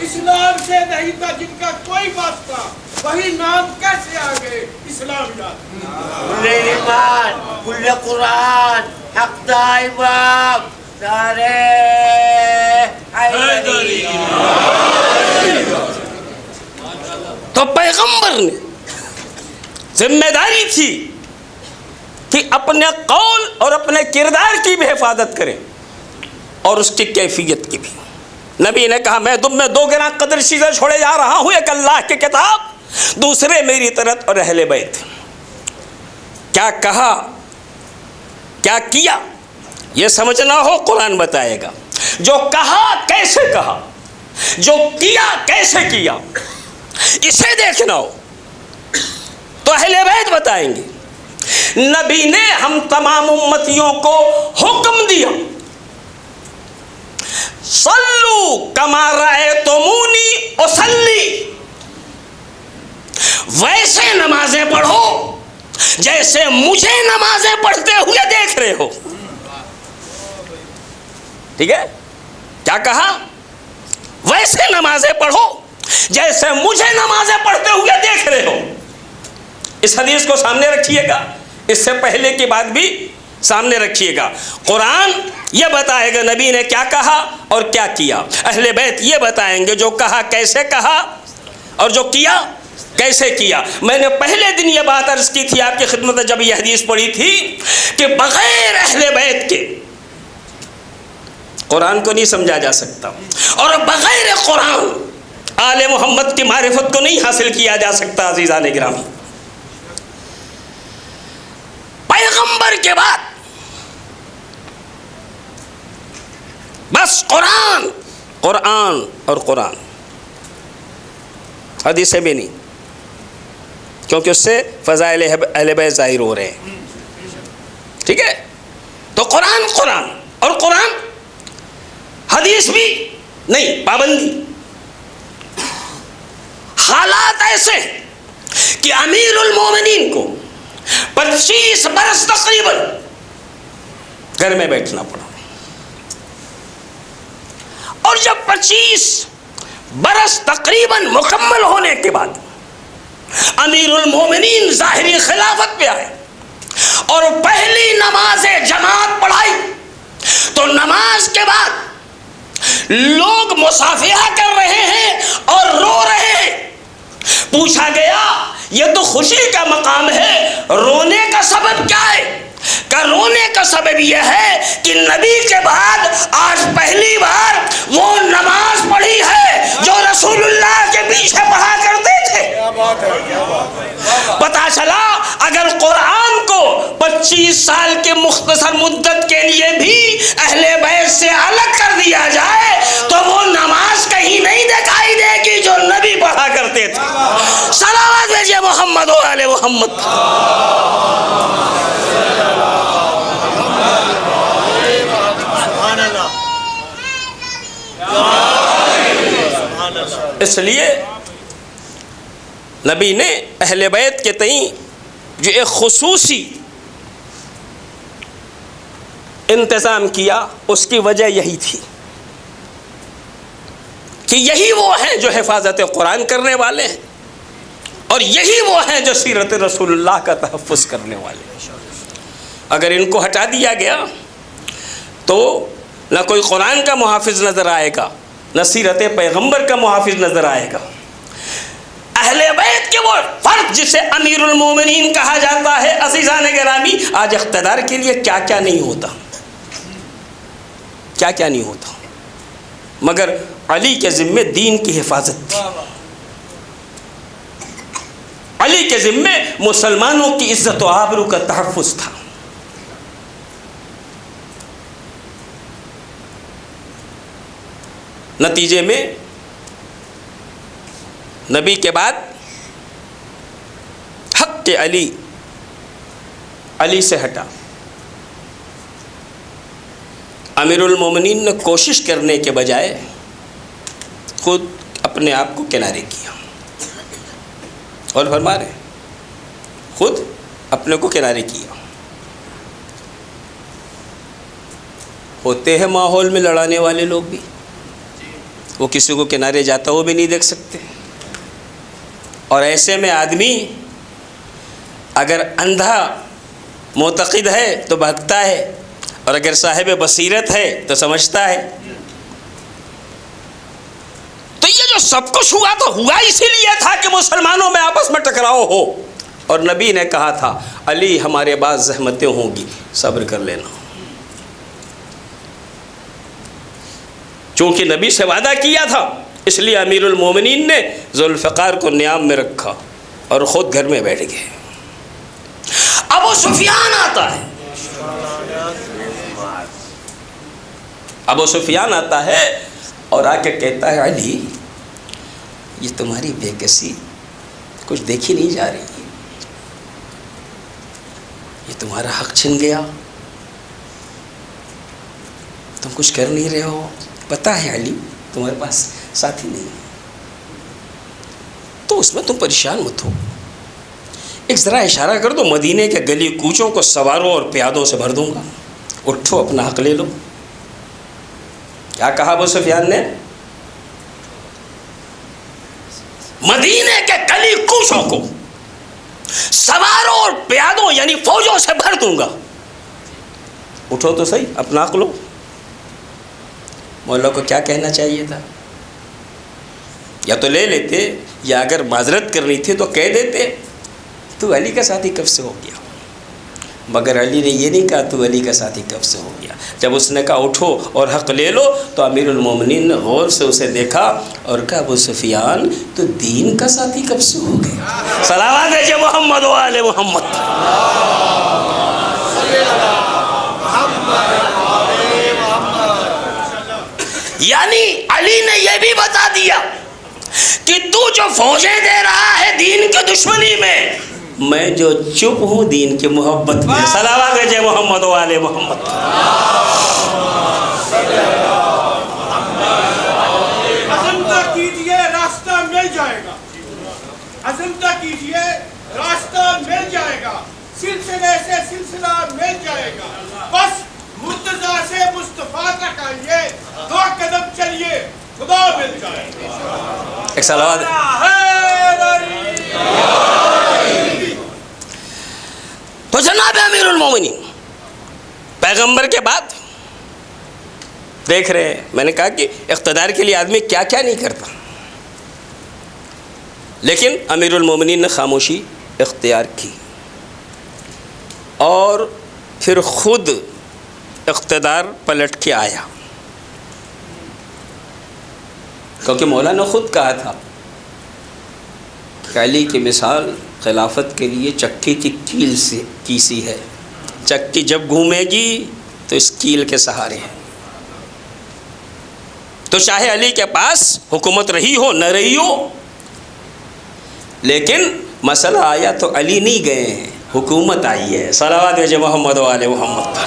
اسلام سے نہیں تھا جن کا کوئی واسطہ، وہی نام کیسے آ گئے اسلام یاد. کل ایمان، کل قرآن، حق دا امام، نعرہ حیدری. تو پیغمبر نے ذمہ داری تھی کہ اپنے قول اور اپنے کردار کی بھی حفاظت کریں اور اس کی کیفیت کی بھی. نبی نے کہا میں تم میں 2 گراں قدر چیزیں چھوڑے جا رہا ہوں، ایک اللہ کی کتاب، دوسرے میری طرف اور اہل بیت. کیا کہا کیا کیا یہ سمجھنا ہو قرآن بتائے گا. جو کہا کیسے کہا، جو کیا کیسے کیا، اسے دیکھنا ہو تو اہل بیت بتائیں گے. نبی نے ہم تمام امتیوں کو حکم دیا صلو کما رأیتمونی اصلی، ویسے نمازیں پڑھو جیسے مجھے نمازیں پڑھتے ہوئے دیکھ رہے ہو. ٹھیک ہے، کیا کہا؟ ویسے نمازیں پڑھو جیسے مجھے نمازیں پڑھتے ہوئے دیکھ رہے ہو. اس حدیث کو سامنے رکھیے گا، اس سے پہلے کی بات بھی سامنے رکھیے گا. قرآن یہ بتائے گا نبی نے کیا کہا اور کیا کیا. اہل بیت یہ بتائیں گے جو کہا کیسے کہا اور جو کیا کیسے کیا. میں نے پہلے دن یہ بات عرض کی تھی آپ کی خدمت میں جب یہ حدیث پڑھی تھی کہ بغیر اہل بیت کے قرآن کو نہیں سمجھا جا سکتا، اور بغیر قرآن آل محمد کی معرفت کو نہیں حاصل کیا جا سکتا. عزیزان گرامی، پیغمبر کے بعد بس قرآن قرآن اور قرآن، حدیثیں بھی نہیں، کیونکہ اس سے فضائل اہل بیت ظاہر ہو رہے ہیں. ٹھیک ہے، تو قرآن قرآن اور قرآن، حدیث بھی نہیں، پابندی. حالات ایسے کہ امیر المومنین کو 25 برس تقریباً گھر میں بیٹھنا پڑا، اور جب 25 برس تقریباً مکمل ہونے کے بعد امیر المومنین ظاہری خلافت پہ آئے اور پہلی نماز جماعت پڑھائی تو نماز کے بعد لوگ مصافحہ کر رہے ہیں اور رو رہے ہیں. پوچھا گیا یہ تو خوشی کا مقام ہے، رونے کا سبب کیا ہے؟ کہ رونے کا سبب یہ ہے کہ نبی کے بعد آج پہلی بار وہ نماز پڑھی ہے جو رسول اللہ کے پیچھے پڑھا کرتے تھے. پتا چلا اگر قرآن کو 25 سال کے مختصر مدت کے لیے بھی اہل بیت سے الگ کر دیا جائے تو وہ نماز کہیں نہیں دکھائی دے گی جو نبی پڑھا کرتے تھے. صلوات بھیجئے محمد و آل محمد. اس لیے نبی نے اہل بیت کے تئیں جو ایک خصوصی انتظام کیا اس کی وجہ یہی تھی کہ یہی وہ ہیں جو حفاظت قرآن کرنے والے ہیں اور یہی وہ ہیں جو سیرت رسول اللہ کا تحفظ کرنے والے ہیں. اگر ان کو ہٹا دیا گیا تو نہ کوئی قرآن کا محافظ نظر آئے گا، نہ سیرت پیغمبر کا محافظ نظر آئے گا. اہل بیت کے وہ فرد جسے امیر المومنین کہا جاتا ہے، عزیزان گرامی، آج اقتدار کے لیے کیا کیا نہیں ہوتا، کیا کیا نہیں ہوتا، مگر علی کے ذمے دین کی حفاظت تھی. علی کے ذمے مسلمانوں کی عزت و آبرو کا تحفظ تھا. نتیجے میں نبی کے بعد حق کے علی سے ہٹا. امیر المومنین نے کوشش کرنے کے بجائے خود اپنے آپ کو کنارے کیا اور فرما رہے خود اپنے کو کنارے کیا. ہوتے ہیں ماحول میں لڑانے والے لوگ بھی، وہ کسی کو کنارے جاتا ہو بھی نہیں دیکھ سکتے. اور ایسے میں آدمی اگر اندھا معتقد ہے تو بھگتا ہے، اور اگر صاحب بصیرت ہے تو سمجھتا ہے. تو یہ جو سب کچھ ہوا تو ہوا اسی لیے تھا کہ مسلمانوں میں آپس میں ٹکراؤ ہو. اور نبی نے کہا تھا علی ہمارے بعض زحمتیں ہوں گی، صبر کر لینا. چونکہ نبی سے وعدہ کیا تھا اس لیے امیر المومنین نے ذوالفقار کو نیام میں رکھا اور خود گھر میں بیٹھ گئے. ابو سفیان آتا ہے، ابو سفیان آتا ہے اور آ کے کہتا ہے علی یہ تمہاری بے کسی کچھ دیکھی نہیں جا رہی، یہ تمہارا حق چھن گیا، تم کچھ کر نہیں رہے ہو. پتہ ہے علی تمہارے پاس ساتھی نہیں ہے تو اس میں تم پریشان مت ہو، ایک ذرا اشارہ کر دو، مدینے کے گلی کوچوں کو سواروں اور پیادوں سے بھر دوں گا، اٹھو اپنا حق لے لو. کیا کہا ابو سفیان نے؟ مدینے کے گلی کوچوں کو سواروں اور پیادوں یعنی فوجوں سے بھر دوں گا، اٹھو تو صحیح اپنا حق لو. مولا کو کیا کہنا چاہیے تھا؟ یا تو لے لیتے، یا اگر معذرت کرنی تھی تو کہہ دیتے تو علی کا ساتھی کب سے ہو گیا. مگر علی نے یہ نہیں کہا تو علی کا ساتھی کب سے ہو گیا. جب اس نے کہا اٹھو اور حق لے لو تو امیر المومنین نے غور سے اسے دیکھا اور کہا ابو سفیان تو دین کا ساتھی کب سے ہو گیا. صلوات بھیجئے محمد و آل محمد. یعنی علی نے یہ بھی بتا دیا کہ تو جو فوجیں دے رہا ہے دین کی دشمنی میں جو چپ ہوں دین کی محبت میں. صلوات بھیجئے محمد و آل محمد. عزم تک کیجئے راستہ مل جائے گا، عزم تک کیجئے راستہ مل جائے گا، سلسلے سے سلسلہ مل جائے گا. بس مرتضیٰ سے مصطفیٰ تک آئیے، 2 قدم چلیے خدا مل جائے گا. ایک صلوات. تو جناب امیر المومنین پیغمبر کے بعد دیکھ رہے ہیں، میں نے کہا کہ اقتدار کے لیے آدمی کیا کیا نہیں کرتا، لیکن امیر المومنین نے خاموشی اختیار کی اور پھر خود اقتدار پلٹ کے آیا، کیونکہ مولا نے خود کہا تھا کہ علی کی مثال خلافت کے لیے چکی کی کیل کی سی ہے، چکی جب گھومے گی تو اس کیل کے سہارے ہیں۔ تو چاہے علی کے پاس حکومت رہی ہو نہ رہی ہو، لیکن مسئلہ آیا تو علی نہیں گئے ہیں، حکومت آئی ہے۔ صلوات بھیجے محمد و آل محمد۔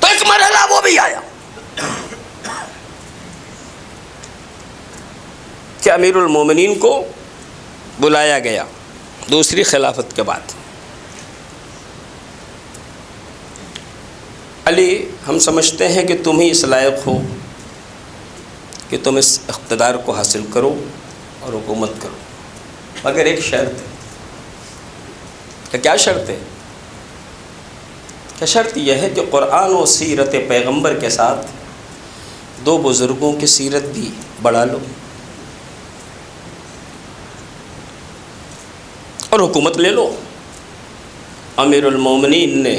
تو ایک مرحلہ وہ بھی آیا کہ امیر المومنین کو بلایا گیا دوسری خلافت کے بعد۔ علی، ہم سمجھتے ہیں کہ تم ہی اس لائق ہو کہ تم اس اقتدار کو حاصل کرو اور حکومت کرو، مگر ایک شرط ہے۔ کہ کیا شرط ہے؟ کہ شرط یہ ہے کہ قرآن و سیرت پیغمبر کے ساتھ دو بزرگوں کی سیرت بھی بڑھا لو اور حکومت لے لو۔ امیر المومنین نے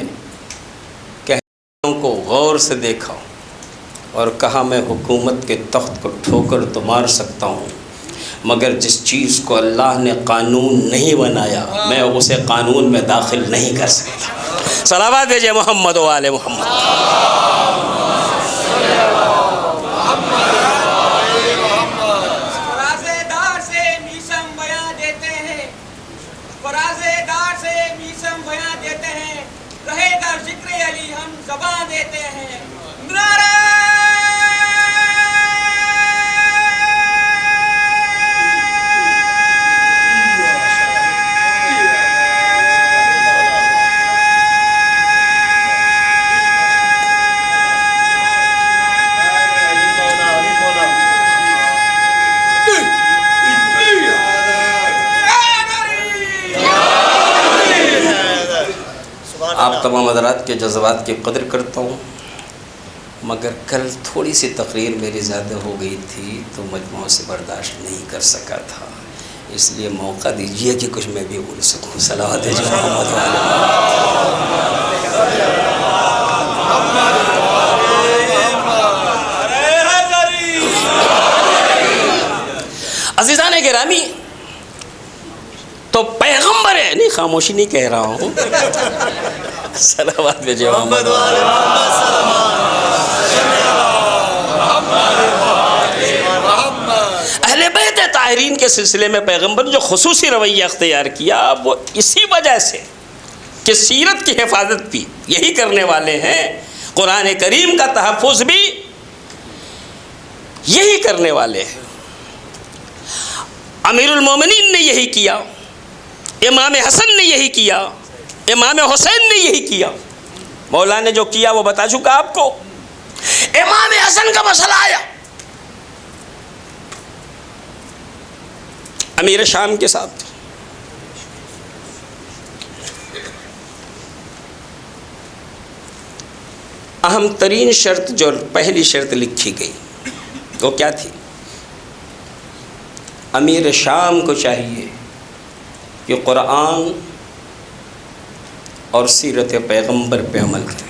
کہنوں کو غور سے دیکھا اور کہا میں حکومت کے تخت کو ٹھوکر تو مار سکتا ہوں، مگر جس چیز کو اللہ نے قانون نہیں بنایا میں اسے قانون میں داخل نہیں کر سکتا۔ صلوات بھیجے محمد و آل محمد۔ آپ تمام حضرات کے جذبات کی قدر کرتا ہوں، مگر کل تھوڑی سی تقریر میری زیادہ ہو گئی تھی تو مجموعہ سے برداشت نہیں کر سکا تھا، اس لیے موقع دیجیے کہ کچھ میں بھی بول سکوں۔ صلوات جی محمد عزیزان گرامی، تو پیغمبر ہے، نہیں خاموشی نہیں کہہ رہا ہوں، صلوات بھیجے محمد۔ اہل بیت طاہرین کے سلسلے میں پیغمبر نے جو خصوصی رویہ اختیار کیا وہ اسی وجہ سے کہ سیرت کی حفاظت بھی یہی کرنے والے ہیں، قرآن کریم کا تحفظ بھی یہی کرنے والے ہیں۔ امیر المومنین نے یہی کیا، امام حسن نے یہی کیا، امام حسین نے یہی کیا۔ مولا نے جو کیا وہ بتا چکا آپ کو۔ امام حسن کا مسئلہ آیا امیر شام کے ساتھ، اہم ترین شرط جو پہلی شرط لکھی گئی وہ کیا تھی؟ امیر شام کو چاہیے کہ قرآن اور سیرت پیغمبر پہ عمل کرے۔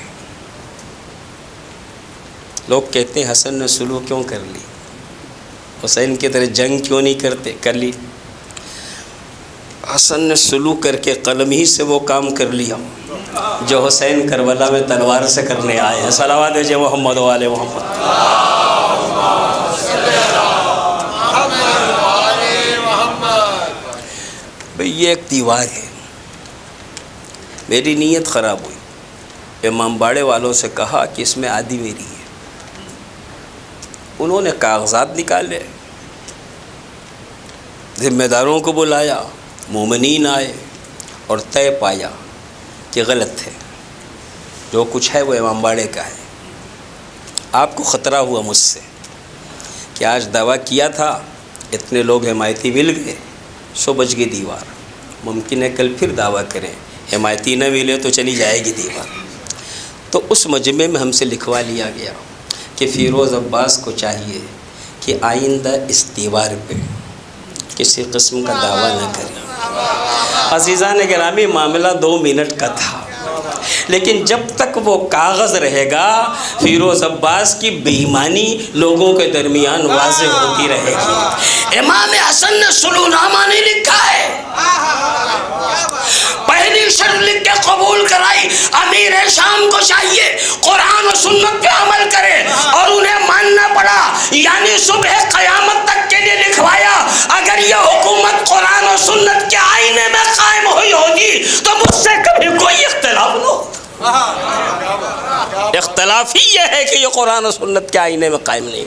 لوگ کہتے ہیں حسن نے سلوک کیوں کر لی، حسین کی طرح جنگ کیوں نہیں کر لی؟ حسن نے سلوک کر کے قلم ہی سے وہ کام کر لیا جو حسین کربلا میں تلوار سے کرنے آئے ہیں۔ صلوات بھیجے محمد و آل محمد۔ بھئی یہ ایک دیوار ہے، میری نیت خراب ہوئی، امام باڑے والوں سے کہا کہ اس میں آدھی میری ہے، انہوں نے کاغذات نکالے، ذمہ داروں کو بلایا، مومنین آئے اور طے پایا کہ غلط ہے، جو کچھ ہے وہ امام باڑے کا ہے۔ آپ کو خطرہ ہوا مجھ سے کہ آج دعویٰ کیا تھا اتنے لوگ حمایتی مل گئے، سو بچ گئی دیوار۔ ممکن ہے کل پھر دعویٰ کریں حمایتی نہ ملے تو چلی جائے گی دیوار۔ تو اس مجمع میں ہم سے لکھوا لیا گیا کہ فیروز عباس کو چاہیے کہ آئندہ اس دیوار پہ کسی قسم کا دعویٰ نہ کریں۔ عزیزان گرامی، معاملہ 2 منٹ کا تھا، لیکن جب تک وہ کاغذ رہے گا فیروز عباس کی بے ایمانی لوگوں کے درمیان واضح ہوتی رہے گی۔ امام حسن نے سلونامہ نہیں لکھا ہے، پہلی شرط لکھ کے قبول کرائی، امیر شام کو چاہیے قرآن و سنت پہ عمل کرے، اور انہیں ماننا پڑا، یعنی صبح قیامت تک کے لیے لکھوایا اگر یہ حکومت قرآن و سنت کے آئینے میں قائم ہوئی ہوگی تو مجھ سے کبھی کوئی اختلاف نہ ہو۔ اختلاف ہی یہ ہے کہ یہ قرآن و سنت کے آئینے میں قائم نہیں،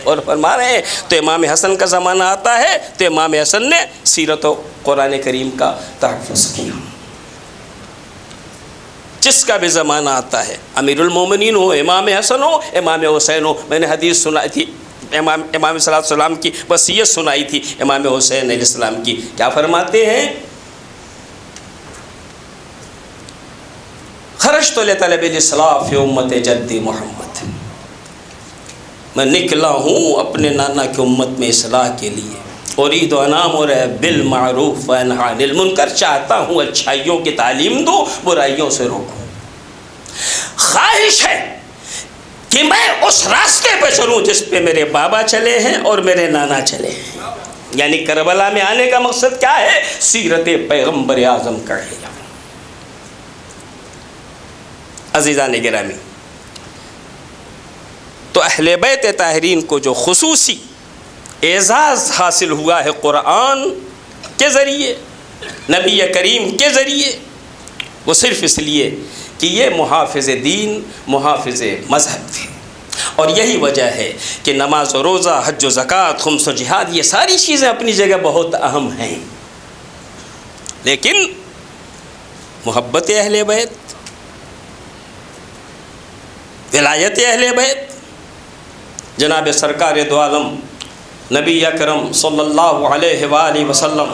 اور فرما رہے ہیں تو امام حسن کا زمانہ آتا ہے تو امام حسن نے سیرت و قرآن کریم کا تحفظ کیا۔ جس کا بھی زمانہ آتا ہے، امیر المومنین ہو، امام حسن ہو، امام حسین ہو۔ میں نے حدیث سنائی تھی، امام صلی اللہ علیہ وسلم کی وصیت سنائی تھی امام حسین علیہ السلام کی، کیا فرماتے ہیں؟ خرجت لطلب الاصلاح فی امت جدی محمد، میں نکلا ہوں اپنے نانا کی امت میں اصلاح کے لیے، اريد ان امر بالمعروف وانهى عن المنکر، چاہتا ہوں اچھائیوں کی تعلیم دو، برائیوں سے روکوں۔ خواہش ہے کہ میں اس راستے پہ چلوں جس پہ میرے بابا چلے ہیں اور میرے نانا چلے ہیں۔ یعنی کربلا میں آنے کا مقصد کیا ہے؟ سیرت پیغمبر اعظم کا ہے۔ عزیزان گرامی، تو اہل بیت طاہرین کو جو خصوصی اعزاز حاصل ہوا ہے قرآن کے ذریعے، نبی کریم کے ذریعے، وہ صرف اس لیے کہ یہ محافظ دین، محافظ مذہب تھے، اور یہی وجہ ہے کہ نماز و روزہ، حج و زکوٰۃ، خمس و جہاد، یہ ساری چیزیں اپنی جگہ بہت اہم ہیں، لیکن محبت اہل بیت، ولایت اہل بیت، جناب سرکار دو عالم نبی اکرم صلی اللہ علیہ وآلہ وسلم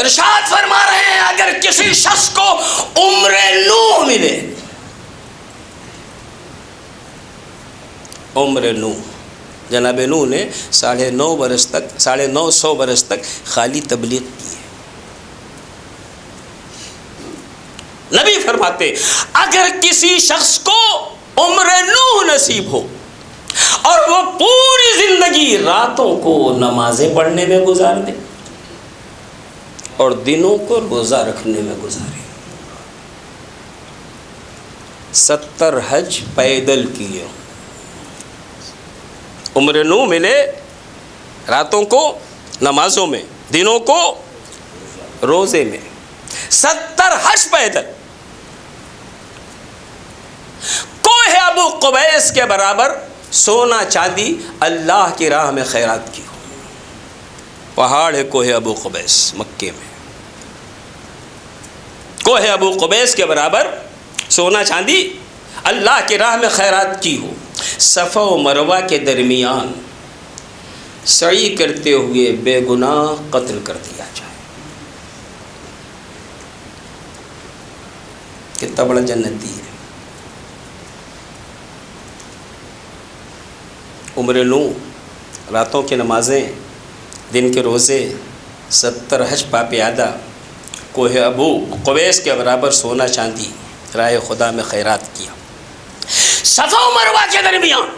ارشاد فرما رہے ہیں اگر کسی شخص کو عمر نوح ملے، عمر نوح، جناب نوح نے 950 برس تک خالی تبلیغ کی ہے۔ نبی فرماتے اگر کسی شخص کو عمر نوح نصیب ہو اور وہ پوری زندگی راتوں کو نمازیں پڑھنے میں گزار دے اور دنوں کو روزہ رکھنے میں گزارے، 70 حج پیدل کیے، عمر نوح ملے، راتوں کو نمازوں میں، دنوں کو روزے میں، 70 حج پیدل، کوہ ابو قبیس کے برابر سونا چاندی اللہ کی راہ میں خیرات کی ہو۔ پہاڑ ہے کوہ ابو قبیس مکے میں، کوہ ابو قبیس کے برابر سونا چاندی اللہ کی راہ میں خیرات کی ہو، صفا و مروہ کے درمیان سعی کرتے ہوئے بے گناہ قتل کر دیا جائے، کتنا بڑا جنتی ہے۔ عمر نوح، راتوں کی نمازیں، دن کے روزے، 70 حج پا پیادہ، کوہ ابو قبیس کے برابر سونا چاندی راہ خدا میں خیرات کیا، صفا و مروہ کے درمیان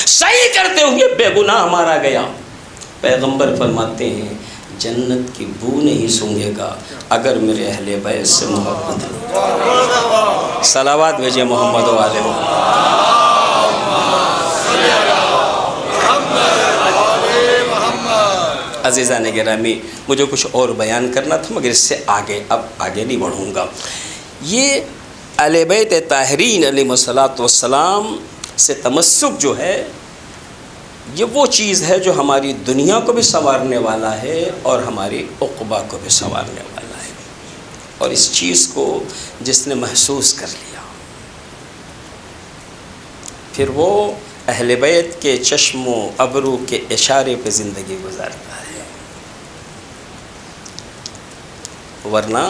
سعی کرتے ہوئے بے گناہ مارا گیا۔ پیغمبر فرماتے ہیں جنت کی بو نہیں سونگھے گا اگر میرے اہل بیت سے محبت نہیں۔ صلوات بھیجے محمد و آل محمد۔ عزیزان گرامی، مجھے کچھ اور بیان کرنا تھا مگر اس سے آگے نہیں بڑھوں گا۔ یہ اہل بیت طاہرین علیہم السلام سے تمسک جو ہے، یہ وہ چیز ہے جو ہماری دنیا کو بھی سنوارنے والا ہے اور ہماری عقبہ کو بھی سنوارنے والا ہے، اور اس چیز کو جس نے محسوس کر لیا پھر وہ اہل بیت کے چشم و ابرو کے اشارے پہ زندگی گزارتا ہے، ورنہ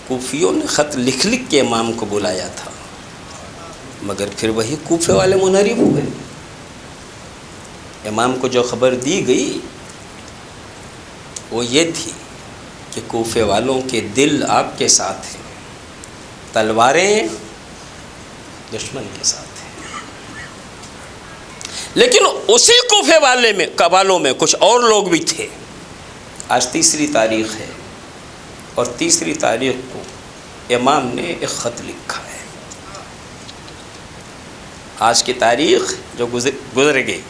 کوفیوں نے خط لکھ لکھ کے امام کو بلایا تھا، مگر پھر وہی کوفے والے منحرف ہو گئے۔ امام کو جو خبر دی گئی وہ یہ تھی کہ کوفے والوں کے دل آپ کے ساتھ ہیں، تلواریں دشمن کے ساتھ ہیں۔ لیکن اسی کوفے والوں میں کچھ اور لوگ بھی تھے۔ آج 3 تاریخ ہے، اور 3 تاریخ کو امام نے ایک خط لکھا ہے۔ آج کی تاریخ جو گزر گئی،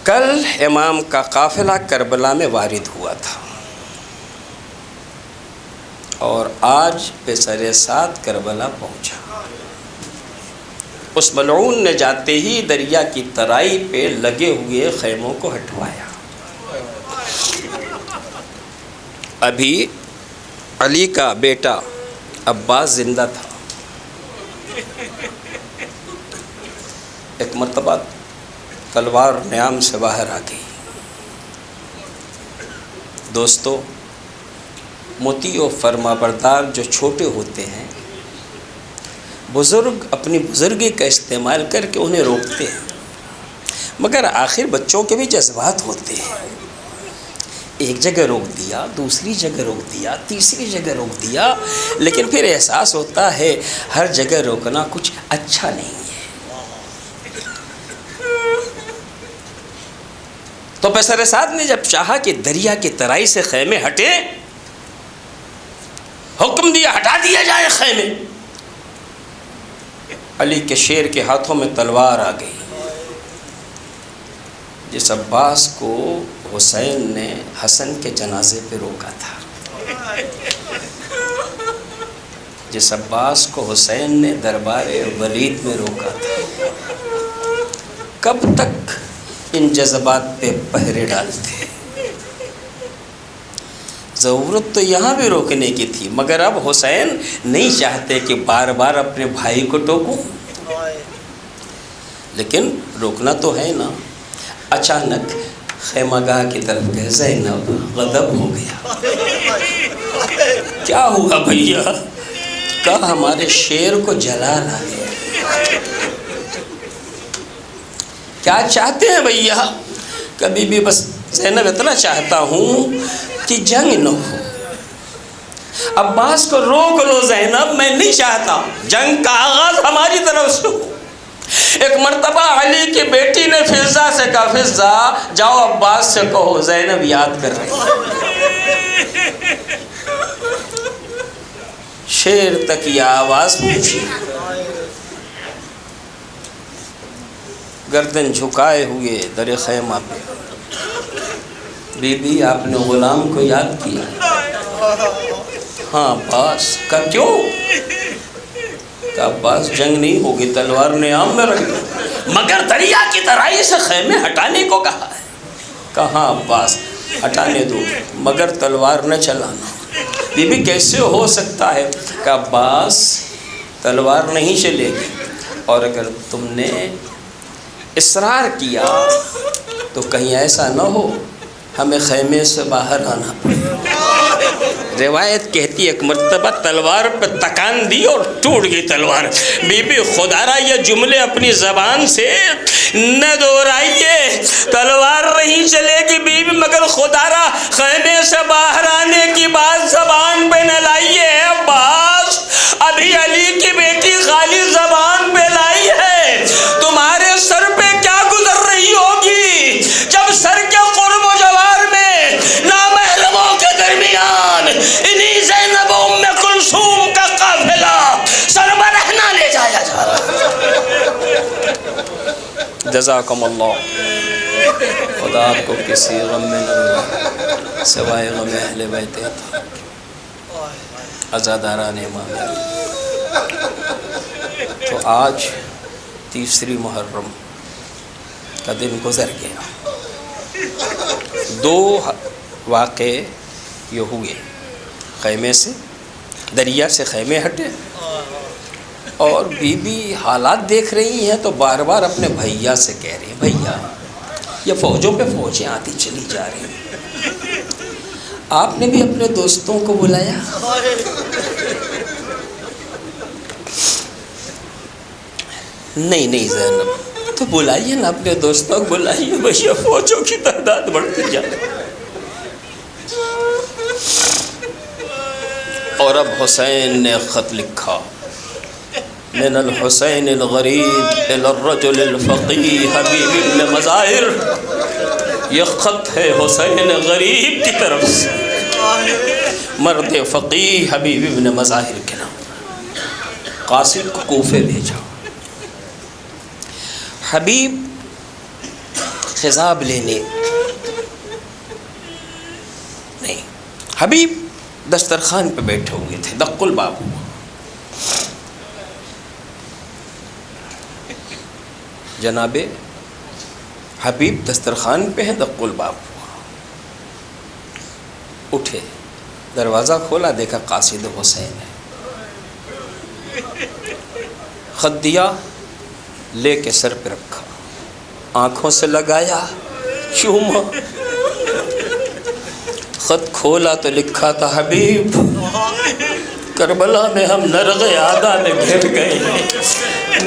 کل امام کا قافلہ کربلا میں وارد ہوا تھا، اور آج بسر سات کربلا پہنچا۔ اس ملعون نے جاتے ہی دریا کی ترائی پہ لگے ہوئے خیموں کو ہٹوایا۔ ابھی علی کا بیٹا عباس زندہ تھا۔ ایک مرتبہ تلوار نیام سے باہر آ گئی۔ دوستو، مطیع و فرما بردار جو چھوٹے ہوتے ہیں، بزرگ اپنی بزرگی کا استعمال کر کے انہیں روکتے ہیں، مگر آخر بچوں کے بھی جذبات ہوتے ہیں۔ ایک جگہ روک دیا، دوسری جگہ روک دیا، تیسری جگہ روک دیا، لیکن پھر احساس ہوتا ہے ہر جگہ روکنا کچھ اچھا نہیں ہے۔ تو بسر سعد نے جب چاہا کہ دریا کی ترائی سے خیمے ہٹے، حکم دیا ہٹا دیا جائے خیمے۔ علی کے شیر کے ہاتھوں میں تلوار آ گئی۔ جس عباس کو حسین نے حسن کے جنازے پہ روکا تھا، جس عباس کو حسین نے دربار ولید میں روکا تھا، کب تک ان جذبات پہ پہرے ڈالتے؟ ضرورت تو یہاں بھی روکنے کی تھی، مگر اب حسین نہیں چاہتے کہ بار بار اپنے بھائی کو ٹوکوں، لیکن روکنا تو ہے نا۔ اچانک خیمہ گاہ کی طرف گئے، زینب غضب ہو گیا۔ کیا ہوا بھیا؟ کہا ہمارے شیر کو جلال آ گیا۔ کیا چاہتے ہیں بھیا؟ کبھی بھی بس زینب اتنا چاہتا ہوں کہ جنگ نہ ہو۔ عباس کو روک لو زینب، میں نہیں چاہتا جنگ کا آغاز ہماری طرف سے ہو۔ ایک مرتبہ علی کی بیٹی نے فضہ سے کہا، فضہ جاؤ عباس سے کہو زینب یاد کر رہی ہے۔ شیر تک یہ آواز پہنچی، گردن جھکائے ہوئے در خیمہ پہ، بی بی آپ نے غلام کو یاد کیا؟ ہاں عباس۔ کہا کیوں؟ کہا عباس جنگ نہیں ہوگی، تلوار نیام میں رکھ دو، مگر دریا کی ترائی سے خیمے ہٹانے کو کہا ہے۔ کہا عباس ہٹانے دو، مگر تلوار نہ چلانا۔ بی بی کیسے ہو سکتا ہے؟ کہا عباس تلوار نہیں چلے گی، اور اگر تم نے اصرار کیا تو کہیں ایسا نہ ہو ہمیں خیمے سے باہر آنا پڑے۔ روایت کہتی ہے ایک مرتبہ تلوار پہ تکان دی اور ٹوٹ گئی تلوار۔ بی بی خدارہ یہ جملے اپنی زبان سے نہ دہرائیے، تلوار نہیں چلے گی بی بی، مگر خدارہ خیمے سے باہر آنے کی بات زبان پہ نہ لائیے۔ عباس ابھی علی کی بیٹی خالی زبان پہ لائی ہے، تمہارے سر پہ کیا گزر رہی ہوگی جب سر کے قرب و جوار میں نامحرموں کے درمیان انہی زینب و ام کلثوم کا قافلہ سربرہنہ لے جایا جا رہا ہے۔ جزاکم اللہ۔ خدا آپ کو کسی غم میں نہ ڈالے سوائے غم اہل بیت عطا، عزاداران امام علی۔ تو آج 3 محرم کا دن گزر گیا۔ 2 واقعے یہ ہوئے، خیمے سے دریا سے خیمے ہٹے، اور بی بی حالات دیکھ رہی ہیں تو بار بار اپنے بھیا سے کہہ رہی ہیں بھیا یہ فوجوں پہ فوجیں آتی چلی جا رہی ہیں، آپ نے بھی اپنے دوستوں کو بلایا؟ نہیں نہیں زینب تو بلائیے نا اپنے دوستوں کو بلائیے، بھیا فوجوں کی تعداد بڑھتی جا رہی ہے۔ اور اب حسین نے خط لکھا، من الحسین الغریب الى الرجل الفقی حبیب ابن مظاہر، یہ خط ہے حسین غریب کی طرف سے مرد فقی حبیب ابن مظاہر کے نام، قاصد کو کوفے بھیجا۔ حبیب خضاب لینے نہیں، حبیب دسترخوان پہ بیٹھے ہوئے تھے، دق الباب ہوا، جناب حبیب دسترخوان پہ ہے، دق الباب ہوا، اٹھے، دروازہ کھولا، دیکھا قاصد حسین ہے، خط دیا، لے کے سر پہ رکھا، آنکھوں سے لگایا، چوما، خط کھولا تو لکھا تھا حبیب کربلا میں ہم نرغ عادہ میں گھر گئے ہیں،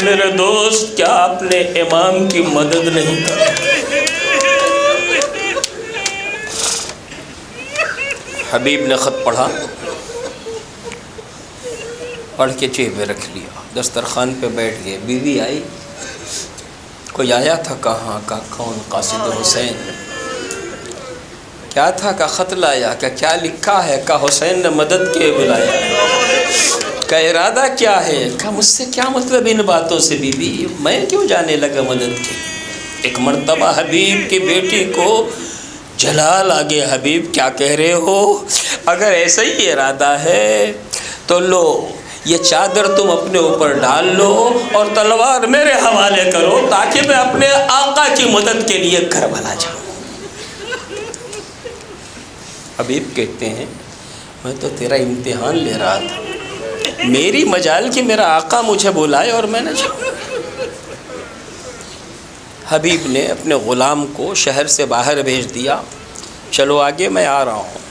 میرے دوست کیا آپ نے امام کی مدد نہیں کی؟ حبیب نے خط پڑھا، پڑھ کے جیب میں رکھ لیا، دسترخوان پہ بیٹھ گئے۔ بیوی آئی، کوئی آیا تھا؟ کہاں کا؟ کون؟ قاصد حسین۔ کیا تھا؟ کا خط لایا؟ کیا لکھا ہے؟ کا حسین نے مدد کے بلایا؟ کا ارادہ کیا ہے؟ کہ مجھ سے کیا مطلب ان باتوں سے بی بی، میں کیوں جانے لگا مدد کے؟ ایک مرتبہ حبیب کی بیٹی کو جلال آ گیا، حبیب کیا کہہ رہے ہو؟ اگر ایسا ہی ارادہ ہے تو لو یہ چادر تم اپنے اوپر ڈال لو اور تلوار میرے حوالے کرو تاکہ میں اپنے آقا کی مدد کے لیے کربلا جاؤں۔ حبیب کہتے ہیں میں تو تیرا امتحان لے رہا تھا، میری مجال کہ میرا آقا مجھے بلائے اور میں نہ جاؤں۔ حبیب نے اپنے غلام کو شہر سے باہر بھیج دیا، چلو آگے میں آ رہا ہوں۔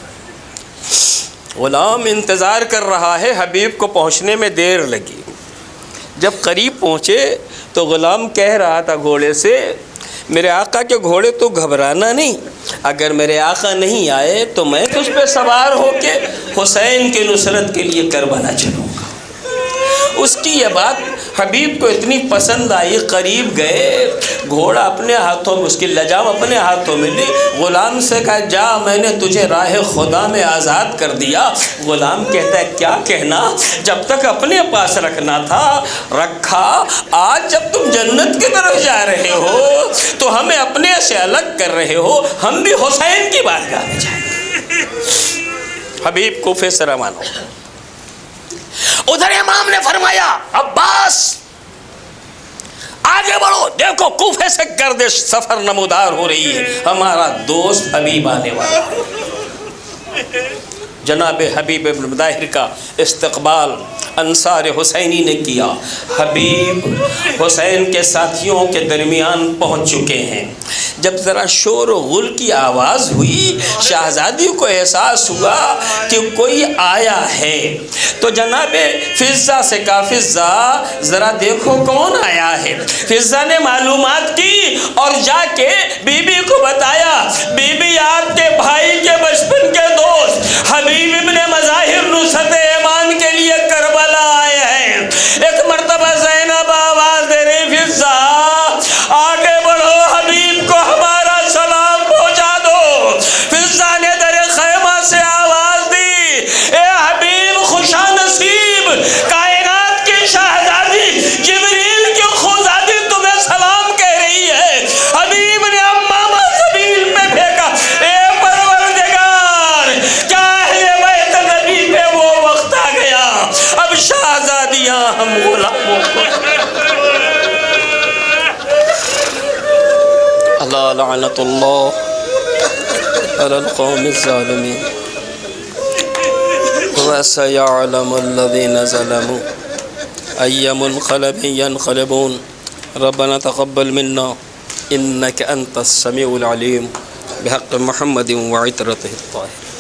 غلام انتظار کر رہا ہے، حبیب کو پہنچنے میں دیر لگی۔ جب قریب پہنچے تو غلام کہہ رہا تھا گھوڑے سے، میرے آقا کے گھوڑے تو گھبرانا نہیں، اگر میرے آقا نہیں آئے تو میں تجھ پہ سوار ہو کے حسین کی نصرت کے لیے کربلا چلوں گا۔ اس کی یہ بات حبیب کو اتنی پسند آئی، قریب گئے، گھوڑا اپنے ہاتھوں میں، اس کی لجام اپنے ہاتھوں میں لی، غلام سے کہا جا میں نے تجھے راہ خدا میں آزاد کر دیا۔ غلام کہتا ہے کیا کہنا، جب تک اپنے پاس رکھنا تھا رکھا، آج جب تم جنت کی طرف جا رہے ہو تو ہمیں اپنے سے الگ کر رہے ہو، ہم بھی حسین کی بارگاہ میں جائیں گے۔ حبیب کوفے سے روانہ ہو، ادھر امام نے فرمایا عباس آگے بڑھو، دیکھو کوفے سے گردش سفر نمودار ہو رہی ہے، ہمارا دوست حبیب آنے والا ہے۔ جناب حبیب ابن مظاہر کا استقبال انصار حسینی نے کیا۔ حبیب حسین کے ساتھیوں کے درمیان پہنچ چکے ہیں۔ جب ذرا شور و غل کی آواز ہوئی، شہزادی کو احساس ہوا کہ کوئی آیا ہے، تو جناب فضہ سے کہا فضہ ذرا دیکھو کون آیا ہے۔ فضہ نے معلومات کی اور جا کے بی بی کو بتایا، بی بی آپ کے بھائی کے بچپن کے دوست حبیب ابن مظاہر نصرت ایمان کے لیے کربلا آئے ہیں۔ ایک مرتبہ زینب آواز دے رہی فضہ آگے بڑھو، حبیب کو ہمارا سلام پہنچا دو۔ فضہ نے در خیمہ سے آواز دی، اے حبیب خوشا نصیب کائنات کی شہزادی جبریل کی خوزادی تمہیں سلام کہہ رہی ہے۔ حبیب نے امامہ زمین پہ پھینکا، اے پروردگار کیا اہل بیت نبی پہ وہ وقت آ گیا، اب شہزادیاں ہم غلاموں کو۔ اللہ لعنت اللہ علی القوم الظالمین وَسَيَعْلَمُ الَّذِينَ ظَلَمُوا أي منقلب ينقلبون ربنا تقبل منا إنك أنت السميع العليم بحق محمد وعترته الطاهرة.